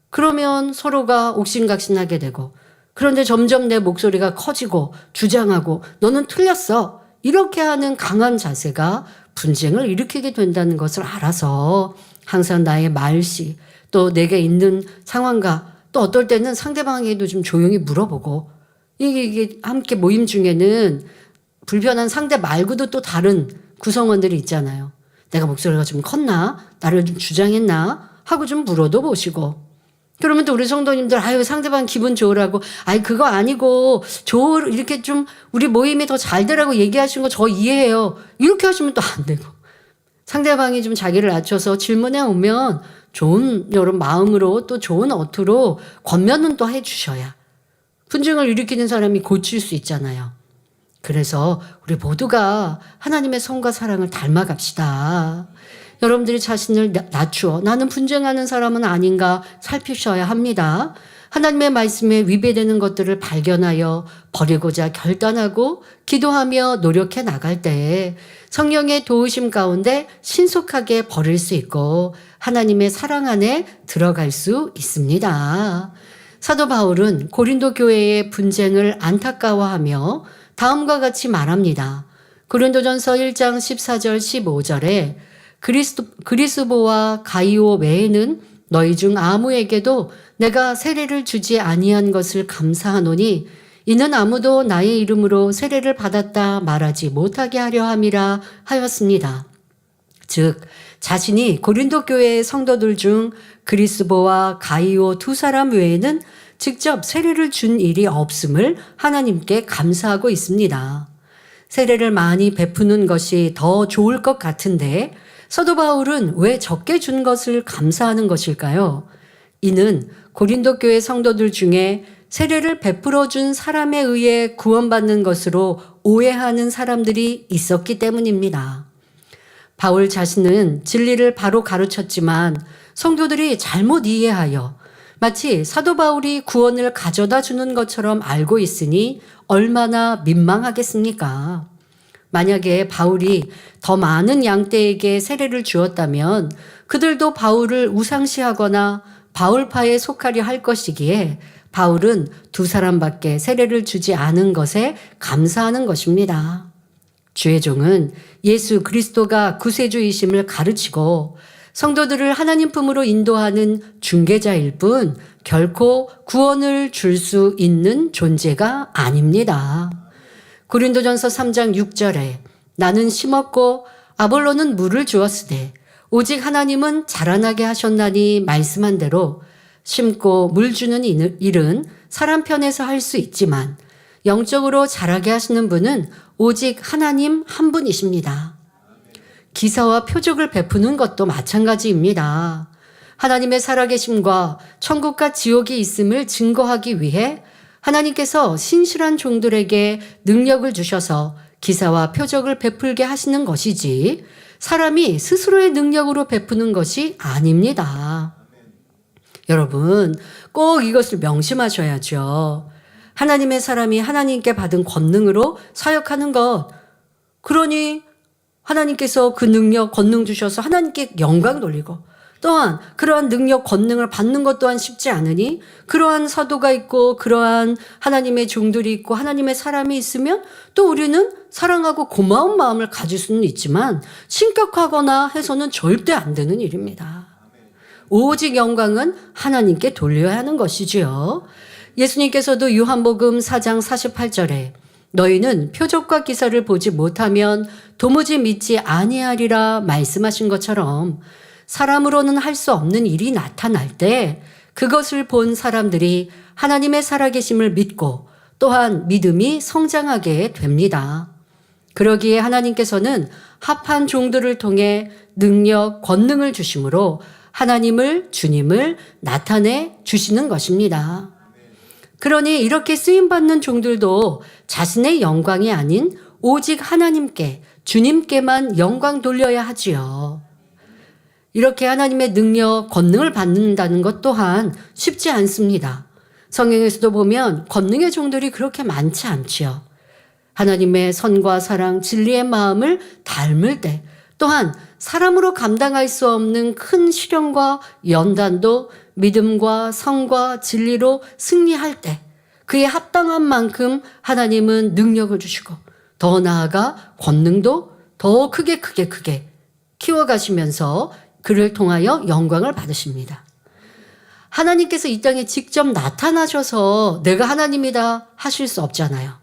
그러면 서로가 옥신각신하게 되고 그런데 점점 내 목소리가 커지고 주장하고 너는 틀렸어. 이렇게 하는 강한 자세가 분쟁을 일으키게 된다는 것을 알아서 항상 나의 말씨 또 내게 있는 상황과 또 어떨 때는 상대방에게도 좀 조용히 물어보고 이게 함께 모임 중에는 불편한 상대 말고도 또 다른 구성원들이 있잖아요. 내가 목소리가 좀 컸나? 나를 좀 주장했나? 하고 좀 물어도 보시고. 그러면 또 우리 성도님들, 아유, 상대방 기분 좋으라고, 아이, 그거 아니고, 이렇게 좀 우리 모임이 더 잘 되라고 얘기하시는 거 저 이해해요. 이렇게 하시면 또 안 되고. 상대방이 좀 자기를 낮춰서 질문해 오면 좋은 여러분 마음으로 또 좋은 어투로 권면은 또 해 주셔야 분쟁을 일으키는 사람이 고칠 수 있잖아요. 그래서 우리 모두가 하나님의 성과 사랑을 닮아갑시다. 여러분들이 자신을 낮추어 나는 분쟁하는 사람은 아닌가 살피셔야 합니다. 하나님의 말씀에 위배되는 것들을 발견하여 버리고자 결단하고 기도하며 노력해 나갈 때 성령의 도우심 가운데 신속하게 버릴 수 있고 하나님의 사랑 안에 들어갈 수 있습니다. 사도 바울은 고린도 교회의 분쟁을 안타까워하며 다음과 같이 말합니다. 고린도전서 1장 14절 15절에 그리스보와 가이오 외에는 너희 중 아무에게도 내가 세례를 주지 아니한 것을 감사하노니 이는 아무도 나의 이름으로 세례를 받았다 말하지 못하게 하려 함이라 하였습니다. 즉 자신이 고린도 교회의 성도들 중 그리스보와 가이오 두 사람 외에는 직접 세례를 준 일이 없음을 하나님께 감사하고 있습니다. 세례를 많이 베푸는 것이 더 좋을 것 같은데 사도 바울은 왜 적게 준 것을 감사하는 것일까요? 이는 고린도 교회 성도들 중에 세례를 베풀어 준 사람에 의해 구원받는 것으로 오해하는 사람들이 있었기 때문입니다. 바울 자신은 진리를 바로 가르쳤지만 성도들이 잘못 이해하여 마치 사도 바울이 구원을 가져다 주는 것처럼 알고 있으니 얼마나 민망하겠습니까? 만약에 바울이 더 많은 양떼에게 세례를 주었다면 그들도 바울을 우상시하거나 바울파에 속하려 할 것이기에 바울은 두 사람밖에 세례를 주지 않은 것에 감사하는 것입니다. 주의 종은 예수 그리스도가 구세주이심을 가르치고 성도들을 하나님 품으로 인도하는 중개자일 뿐 결코 구원을 줄 수 있는 존재가 아닙니다. 고린도전서 3장 6절에 나는 심었고 아볼로는 물을 주었으되 오직 하나님은 자라나게 하셨나니 말씀한 대로 심고 물 주는 일은 사람 편에서 할 수 있지만 영적으로 자라게 하시는 분은 오직 하나님 한 분이십니다. 기사와 표적을 베푸는 것도 마찬가지입니다. 하나님의 살아계심과 천국과 지옥이 있음을 증거하기 위해 하나님께서 신실한 종들에게 능력을 주셔서 기사와 표적을 베풀게 하시는 것이지 사람이 스스로의 능력으로 베푸는 것이 아닙니다. 여러분 꼭 이것을 명심하셔야죠. 하나님의 사람이 하나님께 받은 권능으로 사역하는 것, 그러니 하나님께서 그 능력, 권능 주셔서 하나님께 영광 돌리고 또한 그러한 능력, 권능을 받는 것 또한 쉽지 않으니 그러한 사도가 있고 그러한 하나님의 종들이 있고 하나님의 사람이 있으면 또 우리는 사랑하고 고마운 마음을 가질 수는 있지만 신격하거나 해서는 절대 안 되는 일입니다. 오직 영광은 하나님께 돌려야 하는 것이지요. 예수님께서도 요한복음 4장 48절에 너희는 표적과 기사를 보지 못하면 도무지 믿지 아니하리라 말씀하신 것처럼 사람으로는 할 수 없는 일이 나타날 때 그것을 본 사람들이 하나님의 살아계심을 믿고 또한 믿음이 성장하게 됩니다. 그러기에 하나님께서는 합한 종들을 통해 능력, 권능을 주심으로 주님을 나타내 주시는 것입니다. 그러니 이렇게 쓰임받는 종들도 자신의 영광이 아닌 오직 하나님께, 주님께만 영광 돌려야 하지요. 이렇게 하나님의 능력, 권능을 받는다는 것 또한 쉽지 않습니다. 성경에서도 보면 권능의 종들이 그렇게 많지 않지요. 하나님의 선과 사랑, 진리의 마음을 닮을 때, 또한 사람으로 감당할 수 없는 큰 시련과 연단도 믿음과 성과 진리로 승리할 때 그에 합당한 만큼 하나님은 능력을 주시고 더 나아가 권능도 더 크게 키워가시면서 그를 통하여 영광을 받으십니다. 하나님께서 이 땅에 직접 나타나셔서 내가 하나님이다 하실 수 없잖아요.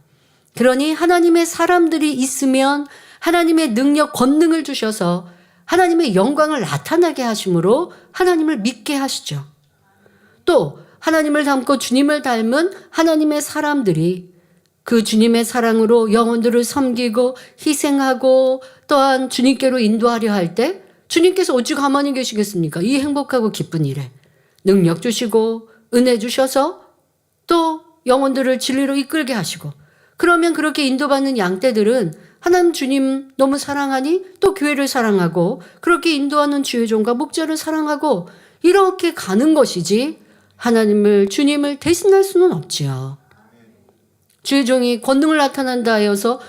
그러니 하나님의 사람들이 있으면 하나님의 능력, 권능을 주셔서 하나님의 영광을 나타나게 하심으로 하나님을 믿게 하시죠. 또 하나님을 닮고 주님을 닮은 하나님의 사람들이 그 주님의 사랑으로 영혼들을 섬기고 희생하고 또한 주님께로 인도하려 할 때 주님께서 어찌 가만히 계시겠습니까? 이 행복하고 기쁜 일에 능력 주시고 은혜 주셔서 또 영혼들을 진리로 이끌게 하시고 그러면 그렇게 인도받는 양떼들은 하나님 주님 너무 사랑하니 또 교회를 사랑하고 그렇게 인도하는 주의종과 목자를 사랑하고 이렇게 가는 것이지 하나님을 주님을 대신할 수는 없지요. 주의종이 권능을 나타난다 하여서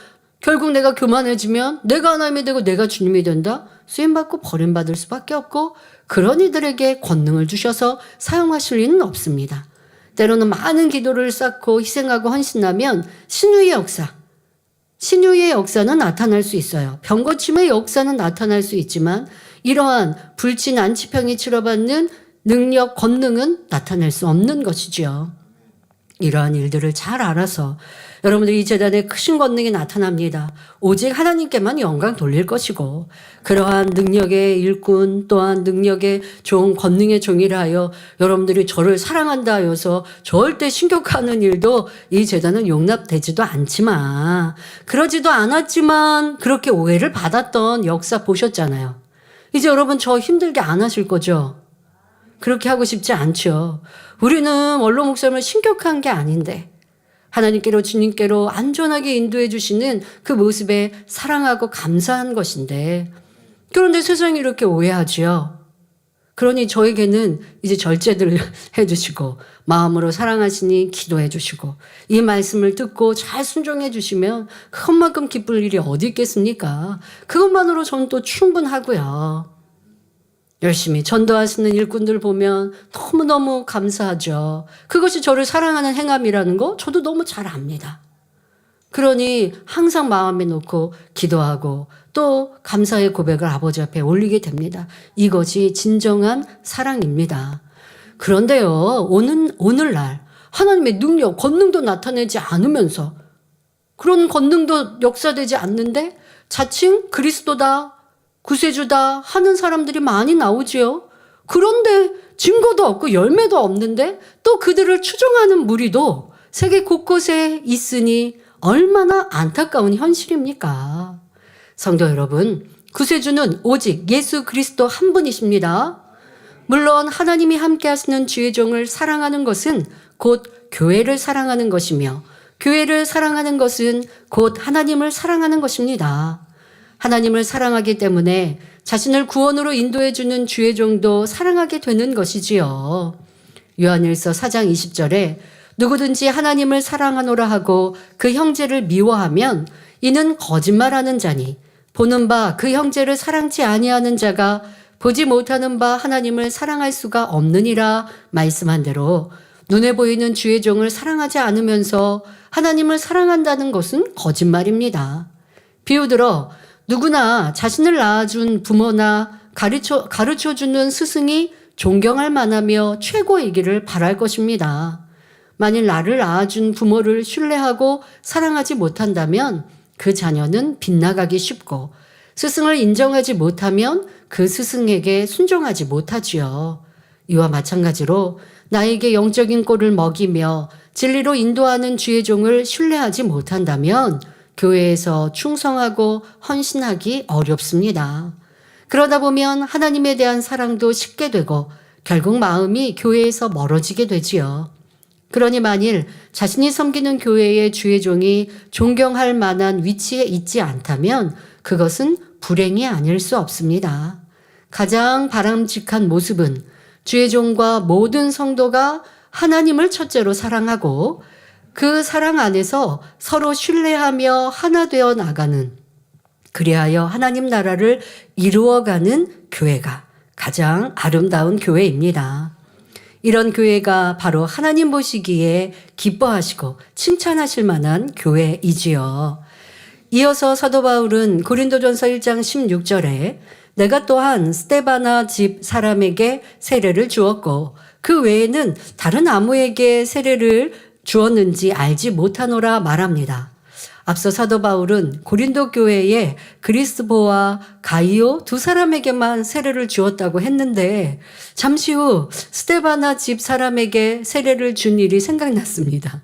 결국 내가 교만해지면 내가 하나님이 되고 내가 주님이 된다? 쓰임받고 버림받을 수밖에 없고 그런 이들에게 권능을 주셔서 사용하실 리는 없습니다. 때로는 많은 기도를 쌓고 희생하고 헌신하면 신유의 역사는 나타날 수 있어요. 병고침의 역사는 나타날 수 있지만 이러한 불치 난치병이 치료받는 능력, 권능은 나타낼 수 없는 것이지요. 이러한 일들을 잘 알아서 여러분들이 이 재단에 크신 권능이 나타납니다. 오직 하나님께만 영광 돌릴 것이고 그러한 능력의 일꾼 또한 능력의 종, 권능의 종이라 하여 여러분들이 저를 사랑한다 하여서 절대 신격하는 일도 이 재단은 용납되지도 않지만 그러지도 않았지만 그렇게 오해를 받았던 역사 보셨잖아요. 이제 여러분 저 힘들게 안 하실 거죠? 그렇게 하고 싶지 않죠. 우리는 원로 목사님을 신격한 게 아닌데 하나님께로 주님께로 안전하게 인도해 주시는 그 모습에 사랑하고 감사한 것인데 그런데 세상이 이렇게 오해하지요. 그러니 저에게는 이제 절제들을 해주시고 마음으로 사랑하시니 기도해 주시고 이 말씀을 듣고 잘 순종해 주시면 그것만큼 기쁠 일이 어디 있겠습니까? 그것만으로 저는 또 충분하고요. 열심히 전도하시는 일꾼들 보면 너무너무 감사하죠. 그것이 저를 사랑하는 행함이라는 거 저도 너무 잘 압니다. 그러니 항상 마음에 놓고 기도하고 또 감사의 고백을 아버지 앞에 올리게 됩니다. 이것이 진정한 사랑입니다. 그런데요, 오늘날 하나님의 능력, 권능도 나타내지 않으면서 그런 권능도 역사되지 않는데 자칭 그리스도다, 구세주다 하는 사람들이 많이 나오지요. 그런데 증거도 없고 열매도 없는데 또 그들을 추종하는 무리도 세계 곳곳에 있으니 얼마나 안타까운 현실입니까? 성도 여러분, 구세주는 오직 예수 그리스도 한 분이십니다. 물론 하나님이 함께 하시는 주의 종을 사랑하는 것은 곧 교회를 사랑하는 것이며 교회를 사랑하는 것은 곧 하나님을 사랑하는 것입니다. 하나님을 사랑하기 때문에 자신을 구원으로 인도해 주는 주의 종도 사랑하게 되는 것이지요. 요한일서 4장 20절에 누구든지 하나님을 사랑하노라 하고 그 형제를 미워하면 이는 거짓말하는 자니 보는 바 그 형제를 사랑치 아니하는 자가 보지 못하는 바 하나님을 사랑할 수가 없느니라 말씀한 대로 눈에 보이는 주의 종을 사랑하지 않으면서 하나님을 사랑한다는 것은 거짓말입니다. 비유들어 누구나 자신을 낳아준 부모나 가르쳐주는 스승이 존경할 만하며 최고이기를 바랄 것입니다. 만일 나를 낳아준 부모를 신뢰하고 사랑하지 못한다면 그 자녀는 빗나가기 쉽고 스승을 인정하지 못하면 그 스승에게 순종하지 못하지요. 이와 마찬가지로 나에게 영적인 꼴을 먹이며 진리로 인도하는 주의 종을 신뢰하지 못한다면 교회에서 충성하고 헌신하기 어렵습니다. 그러다 보면 하나님에 대한 사랑도 식게 되고 결국 마음이 교회에서 멀어지게 되지요. 그러니 만일 자신이 섬기는 교회의 주의 종이 존경할 만한 위치에 있지 않다면 그것은 불행이 아닐 수 없습니다. 가장 바람직한 모습은 주의 종과 모든 성도가 하나님을 첫째로 사랑하고 그 사랑 안에서 서로 신뢰하며 하나 되어 나가는, 그리하여 하나님 나라를 이루어가는 교회가 가장 아름다운 교회입니다. 이런 교회가 바로 하나님 보시기에 기뻐하시고 칭찬하실 만한 교회이지요. 이어서 사도 바울은 고린도전서 1장 16절에 내가 또한 스데바나 집 사람에게 세례를 주었고 그 외에는 다른 아무에게 세례를 주었는지 알지 못하노라 말합니다. 앞서 사도 바울은 고린도 교회에 그리스보와 가이오 두 사람에게만 세례를 주었다고 했는데 잠시 후 스데바나 집 사람에게 세례를 준 일이 생각났습니다.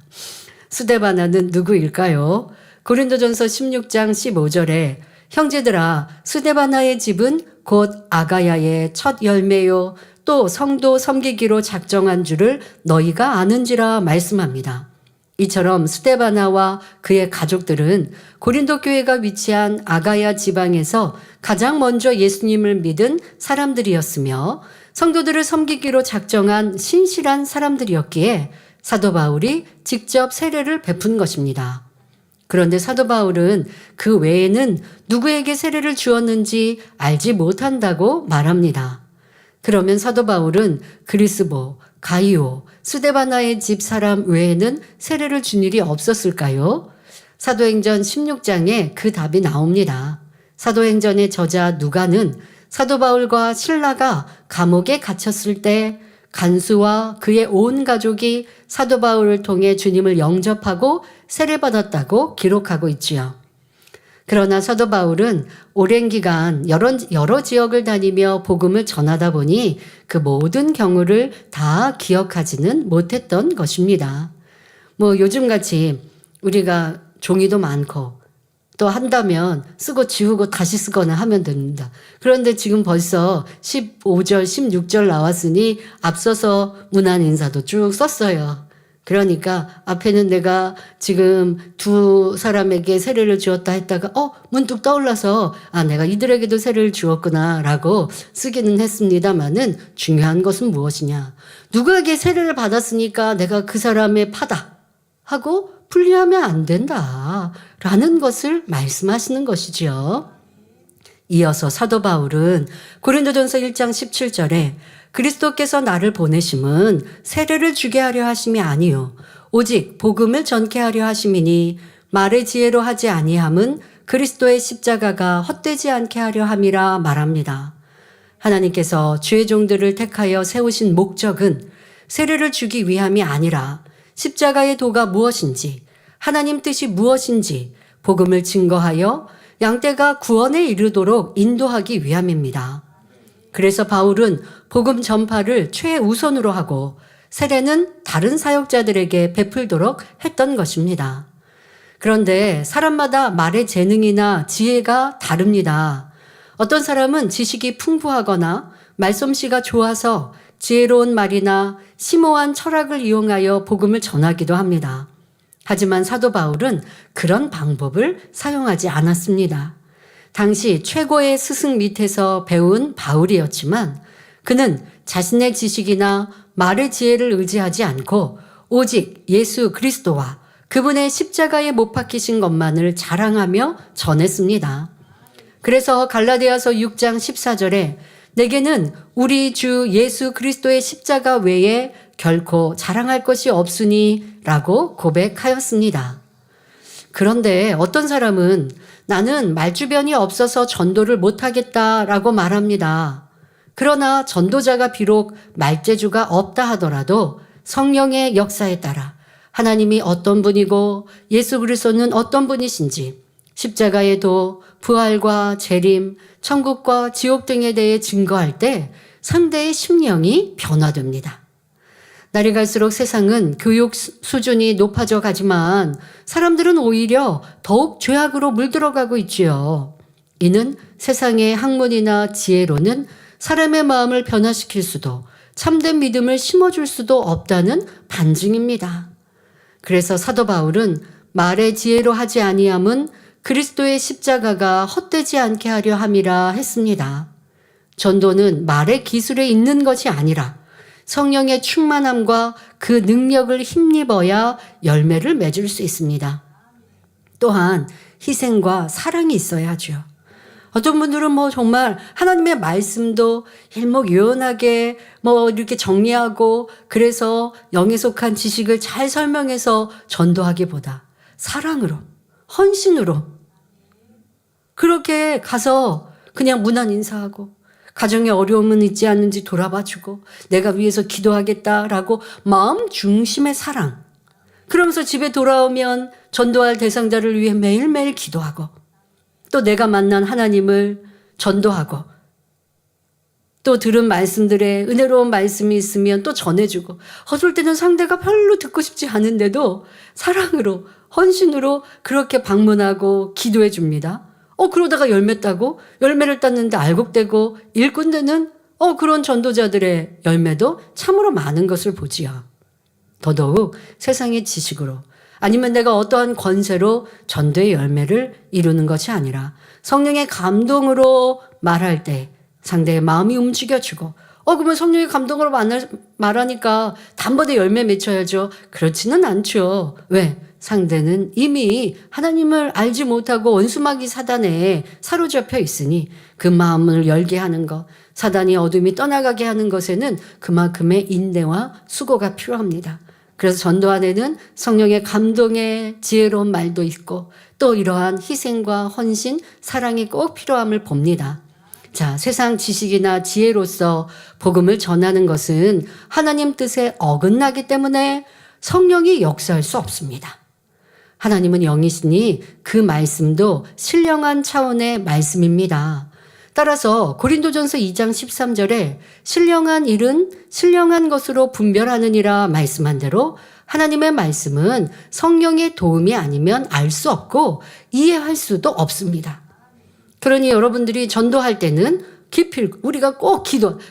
스데바나는 누구일까요? 고린도전서 16장 15절에 형제들아 스데바나의 집은 곧 아가야의 첫 열매요 또 성도 섬기기로 작정한 줄을 너희가 아는지라 말씀합니다. 이처럼 스데바나와 그의 가족들은 고린도 교회가 위치한 아가야 지방에서 가장 먼저 예수님을 믿은 사람들이었으며 성도들을 섬기기로 작정한 신실한 사람들이었기에 사도 바울이 직접 세례를 베푼 것입니다. 그런데 사도 바울은 그 외에는 누구에게 세례를 주었는지 알지 못한다고 말합니다. 그러면 사도 바울은 그리스보, 가이오, 스데바나의 집 사람 외에는 세례를 준 일이 없었을까요? 사도행전 16장에 그 답이 나옵니다. 사도행전의 저자 누가는 사도 바울과 실라가 감옥에 갇혔을 때 간수와 그의 온 가족이 사도 바울을 통해 주님을 영접하고 세례받았다고 기록하고 있지요. 그러나 사도 바울은 오랜 기간 여러 지역을 다니며 복음을 전하다 보니 그 모든 경우를 다 기억하지는 못했던 것입니다. 요즘같이 우리가 종이도 많고 또 한다면 쓰고 지우고 다시 쓰거나 하면 됩니다. 그런데 지금 벌써 15절, 16절 나왔으니 앞서서 문안 인사도 쭉 썼어요. 그러니까 앞에는 내가 지금 두 사람에게 세례를 주었다 했다가 문득 떠올라서 내가 이들에게도 세례를 주었구나 라고 쓰기는 했습니다마는 중요한 것은 무엇이냐. 누구에게 세례를 받았으니까 내가 그 사람의 파다 하고 분리하면 안 된다 라는 것을 말씀하시는 것이지요. 이어서 사도 바울은 고린도전서 1장 17절에 그리스도께서 나를 보내심은 세례를 주게 하려 하심이 아니요 오직 복음을 전케 하려 하심이니 말의 지혜로 하지 아니함은 그리스도의 십자가가 헛되지 않게 하려 함이라 말합니다. 하나님께서 주의 종들을 택하여 세우신 목적은 세례를 주기 위함이 아니라 십자가의 도가 무엇인지 하나님 뜻이 무엇인지 복음을 증거하여 양떼가 구원에 이르도록 인도하기 위함입니다. 그래서 바울은 복음 전파를 최우선으로 하고 세례는 다른 사역자들에게 베풀도록 했던 것입니다. 그런데 사람마다 말의 재능이나 지혜가 다릅니다. 어떤 사람은 지식이 풍부하거나 말솜씨가 좋아서 지혜로운 말이나 심오한 철학을 이용하여 복음을 전하기도 합니다. 하지만 사도 바울은 그런 방법을 사용하지 않았습니다. 당시 최고의 스승 밑에서 배운 바울이었지만 그는 자신의 지식이나 말의 지혜를 의지하지 않고 오직 예수 그리스도와 그분의 십자가에 못 박히신 것만을 자랑하며 전했습니다. 그래서 갈라디아서 6장 14절에 내게는 우리 주 예수 그리스도의 십자가 외에 결코 자랑할 것이 없으니 라고 고백하였습니다. 그런데 어떤 사람은 나는 말주변이 없어서 전도를 못하겠다라고 말합니다. 그러나 전도자가 비록 말재주가 없다 하더라도 성령의 역사에 따라 하나님이 어떤 분이고 예수 그리스도는 어떤 분이신지 십자가의 도, 부활과 재림, 천국과 지옥 등에 대해 증거할 때 상대의 심령이 변화됩니다. 날이 갈수록 세상은 교육 수준이 높아져 가지만 사람들은 오히려 더욱 죄악으로 물들어가고 있지요. 이는 세상의 학문이나 지혜로는 사람의 마음을 변화시킬 수도 참된 믿음을 심어줄 수도 없다는 반증입니다. 그래서 사도 바울은 말의 지혜로 하지 아니함은 그리스도의 십자가가 헛되지 않게 하려 함이라 했습니다. 전도는 말의 기술에 있는 것이 아니라 성령의 충만함과 그 능력을 힘입어야 열매를 맺을 수 있습니다. 또한 희생과 사랑이 있어야 하죠. 어떤 분들은 정말 하나님의 말씀도 일목요연하게 이렇게 정리하고 그래서 영에 속한 지식을 잘 설명해서 전도하기보다 사랑으로, 헌신으로 그렇게 가서 그냥 문안 인사하고 가정에 어려움은 있지 않는지 돌아봐주고 내가 위해서 기도하겠다라고 마음 중심의 사랑. 그러면서 집에 돌아오면 전도할 대상자를 위해 매일매일 기도하고 또 내가 만난 하나님을 전도하고 또 들은 말씀들에 은혜로운 말씀이 있으면 또 전해주고 어떨 때는 상대가 별로 듣고 싶지 않은데도 사랑으로 헌신으로 그렇게 방문하고 기도해 줍니다. 그러다가 열매 따고 열매를 땄는데 알곡되고 일꾼되는 그런 전도자들의 열매도 참으로 많은 것을 보지요. 더더욱 세상의 지식으로 아니면 내가 어떠한 권세로 전도의 열매를 이루는 것이 아니라 성령의 감동으로 말할 때 상대의 마음이 움직여지고 그러면 성령의 감동으로 말하니까 단번에 열매 맺혀야죠. 그렇지는 않죠. 왜? 상대는 이미 하나님을 알지 못하고 원수마귀 사단에 사로잡혀 있으니 그 마음을 열게 하는 것, 사단이 어둠이 떠나가게 하는 것에는 그만큼의 인내와 수고가 필요합니다. 그래서 전도 안에는 성령의 감동의 지혜로운 말도 있고 또 이러한 희생과 헌신, 사랑이 꼭 필요함을 봅니다. 자, 세상 지식이나 지혜로서 복음을 전하는 것은 하나님 뜻에 어긋나기 때문에 성령이 역사할 수 없습니다. 하나님은 영이시니 그 말씀도 신령한 차원의 말씀입니다. 따라서 고린도전서 2장 13절에 신령한 일은 신령한 것으로 분별하느니라 말씀한 대로 하나님의 말씀은 성령의 도움이 아니면 알 수 없고 이해할 수도 없습니다. 그러니 여러분들이 전도할 때는 깊이 우리가 꼭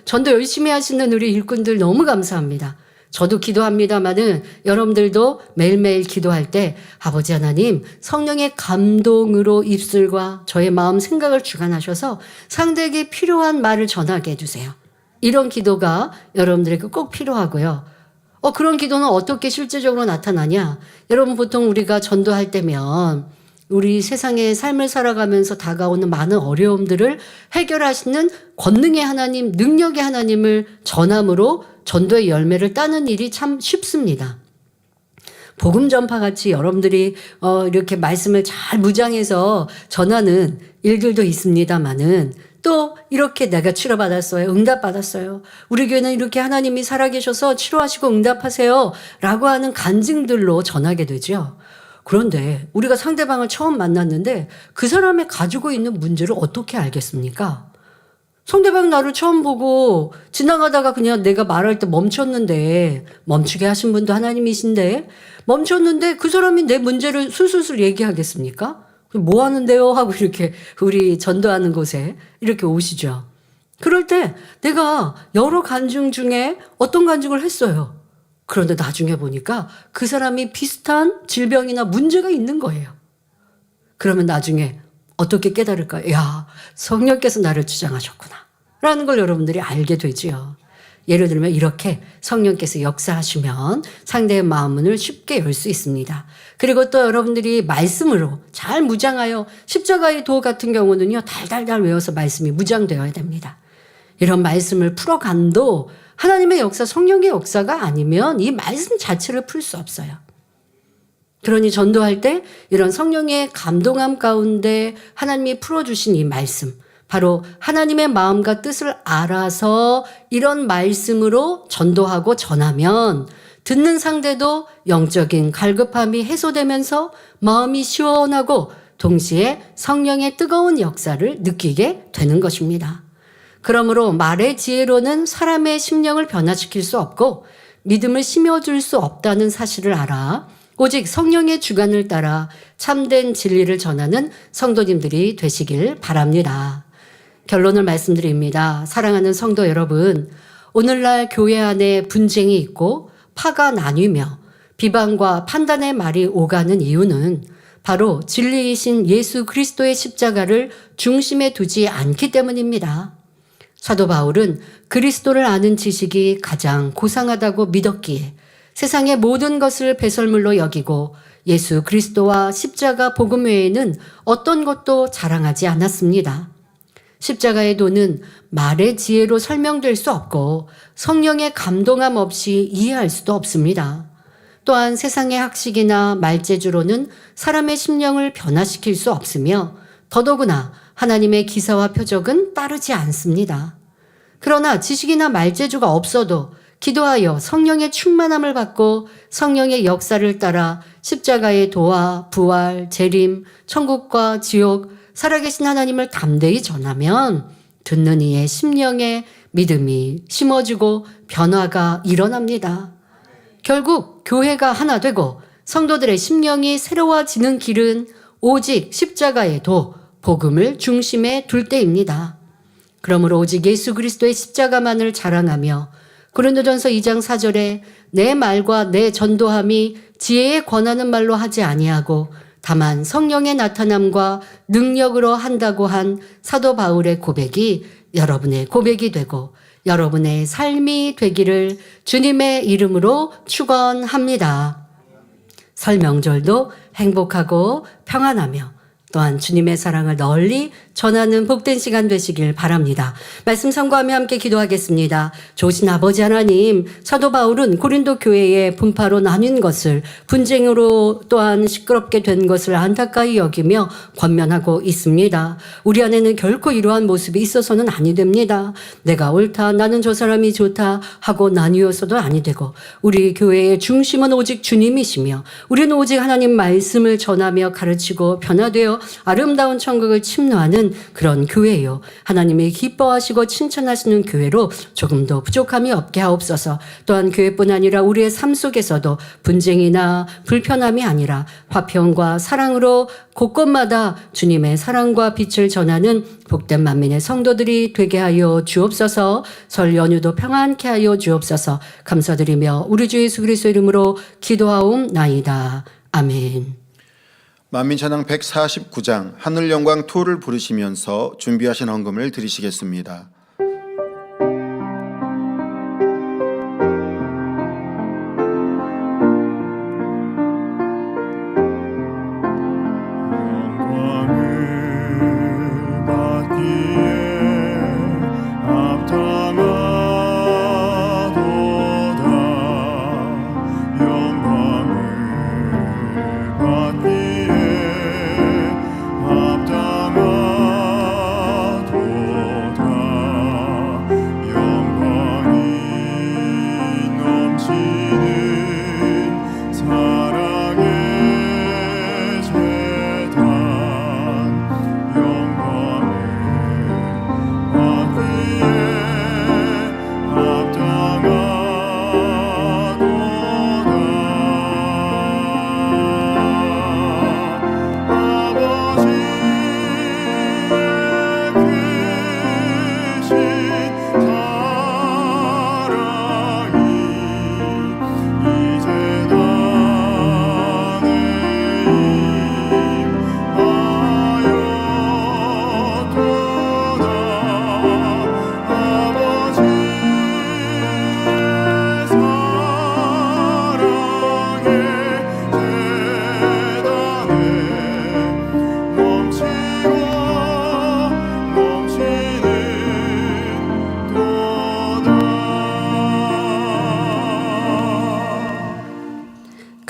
전도 열심히 하시는 우리 일꾼들 너무 감사합니다. 저도 기도합니다마는 여러분들도 매일매일 기도할 때 아버지 하나님 성령의 감동으로 입술과 저의 마음 생각을 주관하셔서 상대에게 필요한 말을 전하게 해주세요. 이런 기도가 여러분들에게 꼭 필요하고요. 그런 기도는 어떻게 실제적으로 나타나냐? 여러분 보통 우리가 전도할 때면 우리 세상의 삶을 살아가면서 다가오는 많은 어려움들을 해결하시는 권능의 하나님, 능력의 하나님을 전함으로 전도의 열매를 따는 일이 참 쉽습니다. 복음 전파같이 여러분들이 이렇게 말씀을 잘 무장해서 전하는 일들도 있습니다마는 또 이렇게 내가 치료받았어요. 응답받았어요. 우리 교회는 이렇게 하나님이 살아계셔서 치료하시고 응답하세요. 라고 하는 간증들로 전하게 되죠. 그런데 우리가 상대방을 처음 만났는데 그 사람이 가지고 있는 문제를 어떻게 알겠습니까? 상대방 나를 처음 보고 지나가다가 그냥 내가 말할 때 멈췄는데 멈추게 하신 분도 하나님이신데 멈췄는데 그 사람이 내 문제를 술술술 얘기하겠습니까? 뭐 하는데요? 하고 이렇게 우리 전도하는 곳에 이렇게 오시죠. 그럴 때 내가 여러 간증 중에 어떤 간증을 했어요. 그런데 나중에 보니까 그 사람이 비슷한 질병이나 문제가 있는 거예요. 그러면 나중에 어떻게 깨달을까요? 야, 성령께서 나를 주장하셨구나. 라는 걸 여러분들이 알게 되지요. 예를 들면 이렇게 성령께서 역사하시면 상대의 마음문을 쉽게 열 수 있습니다. 그리고 또 여러분들이 말씀으로 잘 무장하여 십자가의 도 같은 경우는요. 달달달 외워서 말씀이 무장되어야 됩니다. 이런 말씀을 풀어간도 하나님의 역사, 성령의 역사가 아니면 이 말씀 자체를 풀 수 없어요. 그러니 전도할 때 이런 성령의 감동함 가운데 하나님이 풀어주신 이 말씀, 바로 하나님의 마음과 뜻을 알아서 이런 말씀으로 전도하고 전하면 듣는 상대도 영적인 갈급함이 해소되면서 마음이 시원하고 동시에 성령의 뜨거운 역사를 느끼게 되는 것입니다. 그러므로 말의 지혜로는 사람의 심령을 변화시킬 수 없고 믿음을 심어줄 수 없다는 사실을 알아 오직 성령의 주관을 따라 참된 진리를 전하는 성도님들이 되시길 바랍니다. 결론을 말씀드립니다. 사랑하는 성도 여러분, 오늘날 교회 안에 분쟁이 있고 파가 나뉘며 비방과 판단의 말이 오가는 이유는 바로 진리이신 예수 그리스도의 십자가를 중심에 두지 않기 때문입니다. 사도 바울은 그리스도를 아는 지식이 가장 고상하다고 믿었기에 세상의 모든 것을 배설물로 여기고 예수 그리스도와 십자가 복음 외에는 어떤 것도 자랑하지 않았습니다. 십자가의 도는 말의 지혜로 설명될 수 없고 성령의 감동함 없이 이해할 수도 없습니다. 또한 세상의 학식이나 말재주로는 사람의 심령을 변화시킬 수 없으며 더더구나 하나님의 기사와 표적은 따르지 않습니다. 그러나 지식이나 말재주가 없어도 기도하여 성령의 충만함을 받고 성령의 역사를 따라 십자가의 도와 부활, 재림, 천국과 지옥, 살아계신 하나님을 담대히 전하면 듣는 이의 심령에 믿음이 심어지고 변화가 일어납니다. 결국 교회가 하나 되고 성도들의 심령이 새로워지는 길은 오직 십자가의 도, 복음을 중심에 둘 때입니다. 그러므로 오직 예수 그리스도의 십자가만을 자랑하며 고린도전서 2장 4절에 내 말과 내 전도함이 지혜에 권하는 말로 하지 아니하고 다만 성령의 나타남과 능력으로 한다고 한 사도 바울의 고백이 여러분의 고백이 되고 여러분의 삶이 되기를 주님의 이름으로 축원합니다. 설 명절도 행복하고 평안하며 또한 주님의 사랑을 널리 전하는 복된 시간 되시길 바랍니다. 말씀 선고하며 함께 기도하겠습니다. 좋으신 아버지 하나님, 사도 바울은 고린도 교회의 분파로 나뉜 것을 분쟁으로 또한 시끄럽게 된 것을 안타까이 여기며 권면하고 있습니다. 우리 안에는 결코 이러한 모습이 있어서는 아니 됩니다. 내가 옳다, 나는 저 사람이 좋다 하고 나뉘어서도 아니 되고 우리 교회의 중심은 오직 주님이시며 우리는 오직 하나님 말씀을 전하며 가르치고 변화되어 아름다운 천국을 침노하는 그런 교회요. 하나님이 기뻐하시고 칭찬하시는 교회로 조금 더 부족함이 없게 하옵소서. 또한 교회뿐 아니라 우리의 삶 속에서도 분쟁이나 불편함이 아니라 화평과 사랑으로 곳곳마다 주님의 사랑과 빛을 전하는 복된 만민의 성도들이 되게 하여 주옵소서. 설 연휴도 평안케 하여 주옵소서. 감사드리며 우리 주 예수 그리스도 이름으로 기도하옵나이다. 아멘. 만민찬양 149장 하늘 영광 2를 부르시면서 준비하신 헌금을 드리시겠습니다.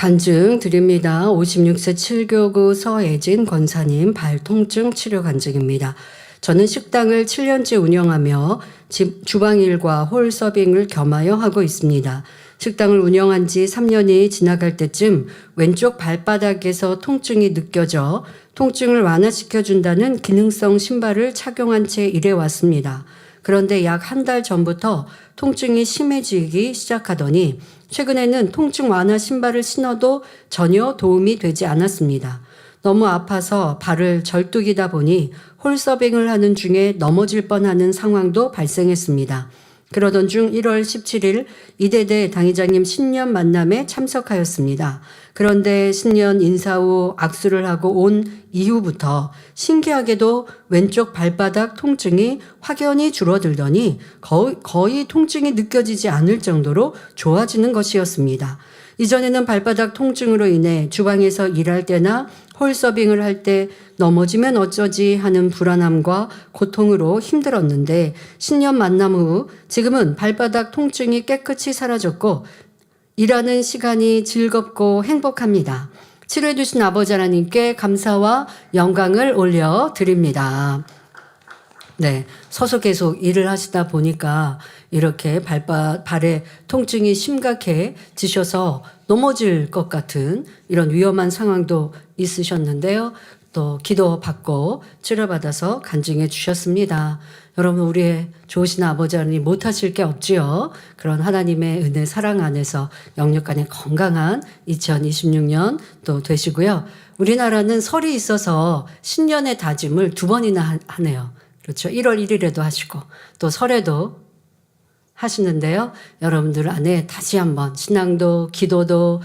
간증 드립니다. 56세 7교구 서예진 권사님 발 통증 치료 간증입니다. 저는 식당을 7년째 운영하며 집 주방일과 홀 서빙을 겸하여 하고 있습니다. 식당을 운영한 지 3년이 지나갈 때쯤 왼쪽 발바닥에서 통증이 느껴져 통증을 완화시켜준다는 기능성 신발을 착용한 채 일해 왔습니다. 그런데 약 한 달 전부터 통증이 심해지기 시작하더니 최근에는 통증 완화 신발을 신어도 전혀 도움이 되지 않았습니다. 너무 아파서 발을 절뚝이다 보니 홀서빙을 하는 중에 넘어질 뻔하는 상황도 발생했습니다. 그러던 중 1월 17일 이대대 당회장님 신년 만남에 참석하였습니다. 그런데 신년 인사 후 악수를 하고 온 이후부터 신기하게도 왼쪽 발바닥 통증이 확연히 줄어들더니 거의 통증이 느껴지지 않을 정도로 좋아지는 것이었습니다. 이전에는 발바닥 통증으로 인해 주방에서 일할 때나 홀서빙을 할 때 넘어지면 어쩌지 하는 불안함과 고통으로 힘들었는데 신년 만남 후 지금은 발바닥 통증이 깨끗이 사라졌고 일하는 시간이 즐겁고 행복합니다. 치료해 주신 아버지 하나님께 감사와 영광을 올려드립니다. 네, 서서 계속 일을 하시다 보니까 이렇게 발에 통증이 심각해지셔서 넘어질 것 같은 이런 위험한 상황도 있으셨는데요. 또 기도받고 치료받아서 간증해 주셨습니다. 여러분, 우리의 좋으신 아버지 하나님 못하실 게 없지요. 그런 하나님의 은혜 사랑 안에서 영육간의 건강한 2026년 또 되시고요. 우리나라는 설이 있어서 신년의 다짐을 2번이나 하네요. 그렇죠. 1월 1일에도 하시고 또 설에도 하시는데요. 여러분들 안에 다시 한번 신앙도 기도도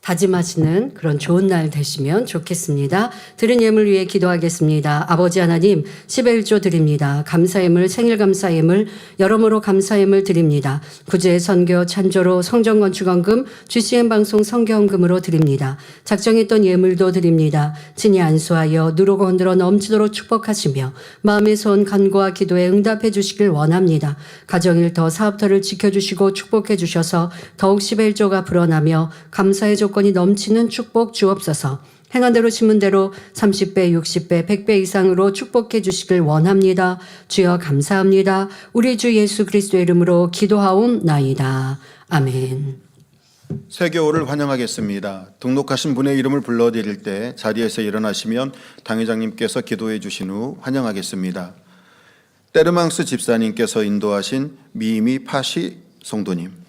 다짐하시는 그런 좋은 날 되시면 좋겠습니다. 드린 예물 위해 기도하겠습니다. 아버지 하나님 11조 드립니다. 감사예물 생일감사예물 여러모로 감사예물 드립니다. 구제 선교 찬조로 성전건축원금 GCN 방송 성교헌금으로 드립니다. 작정했던 예물도 드립니다. 친히 안수하여 누르고 흔들어 넘치도록 축복하시며 마음의 손 간구와 기도에 응답해 주시길 원합니다. 가정일터 사업터를 지켜주시고 축복해 주셔서 더욱 11조가 불어나며 감사의 조건이 넘치는 축복 주옵소서. 행한 대로 심은 대로 30배, 60배, 100배 이상으로 축복해 주시길 원합니다. 주여 감사합니다. 우리 주 예수 그리스도의 이름으로 기도하옵나이다. 아멘. 세교를 환영하겠습니다. 등록하신 분의 이름을 불러드릴 때 자리에서 일어나시면 당회장님께서 기도해 주신 후 환영하겠습니다. 때르망스 집사님께서 인도하신 미미 파시 성도님,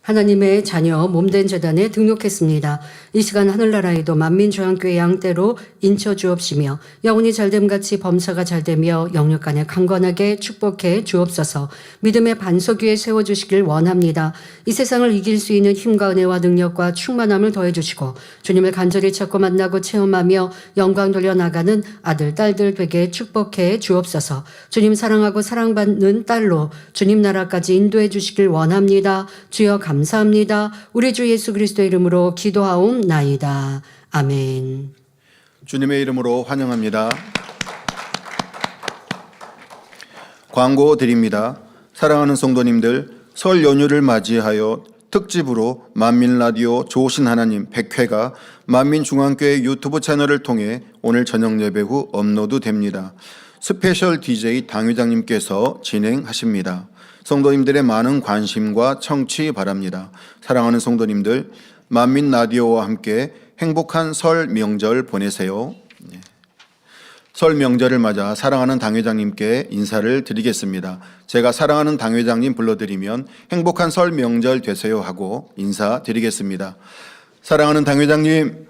하나님의 자녀 몸된 재단에 등록했습니다. 이 시간 하늘나라에도 만민조양교회 양떼로 인쳐 주옵시며 영혼이 잘됨같이 범사가 잘되며 영육간에 강건하게 축복해 주옵소서. 믿음의 반석 위에 세워주시길 원합니다. 이 세상을 이길 수 있는 힘과 은혜와 능력과 충만함을 더해주시고 주님을 간절히 찾고 만나고 체험하며 영광 돌려나가는 아들 딸들 되게 축복해 주옵소서. 주님 사랑하고 사랑받는 딸로 주님 나라까지 인도해 주시길 원합니다. 주여 감사합니다. 우리 주 예수 그리스도의 이름으로 기도하옵나이다. 아멘. 주님의 이름으로 환영합니다. 광고 드립니다. 사랑하는 성도님들, 설 연휴를 맞이하여 특집으로 만민라디오 좋으신 하나님 100회가 만민중앙교회 유튜브 채널을 통해 오늘 저녁 예배 후 업로드됩니다. 스페셜 DJ 당회장님께서 진행하십니다. 성도님들의 많은 관심과 청취 바랍니다. 사랑하는 성도님들, 만민 라디오와 함께 행복한 설 명절 보내세요. 설 명절을 맞아 사랑하는 당회장님께 인사를 드리겠습니다. 제가 사랑하는 당회장님 불러드리면 행복한 설 명절 되세요 하고 인사드리겠습니다. 사랑하는 당회장님,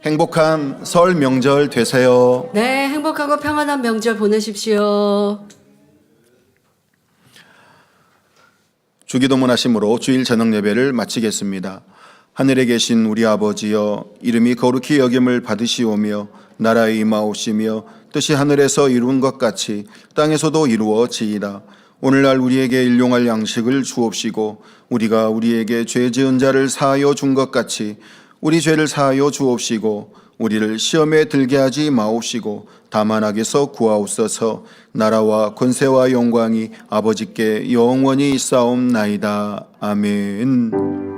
행복한 설 명절 되세요. 네, 행복하고 평안한 명절 보내십시오. 주기도문 하심으로 주일 저녁 예배를 마치겠습니다. 하늘에 계신 우리 아버지여, 이름이 거룩히 여김을 받으시오며 나라에 임하오시며 뜻이 하늘에서 이룬 것 같이 땅에서도 이루어지이다. 오늘날 우리에게 일용할 양식을 주옵시고 우리가 우리에게 죄 지은 자를 사하여 준 것 같이 우리 죄를 사하여 주옵시고 우리를 시험에 들게 하지 마옵시고 다만 악에서 구하옵소서. 나라와 권세와 영광이 아버지께 영원히 있사옵나이다. 아멘.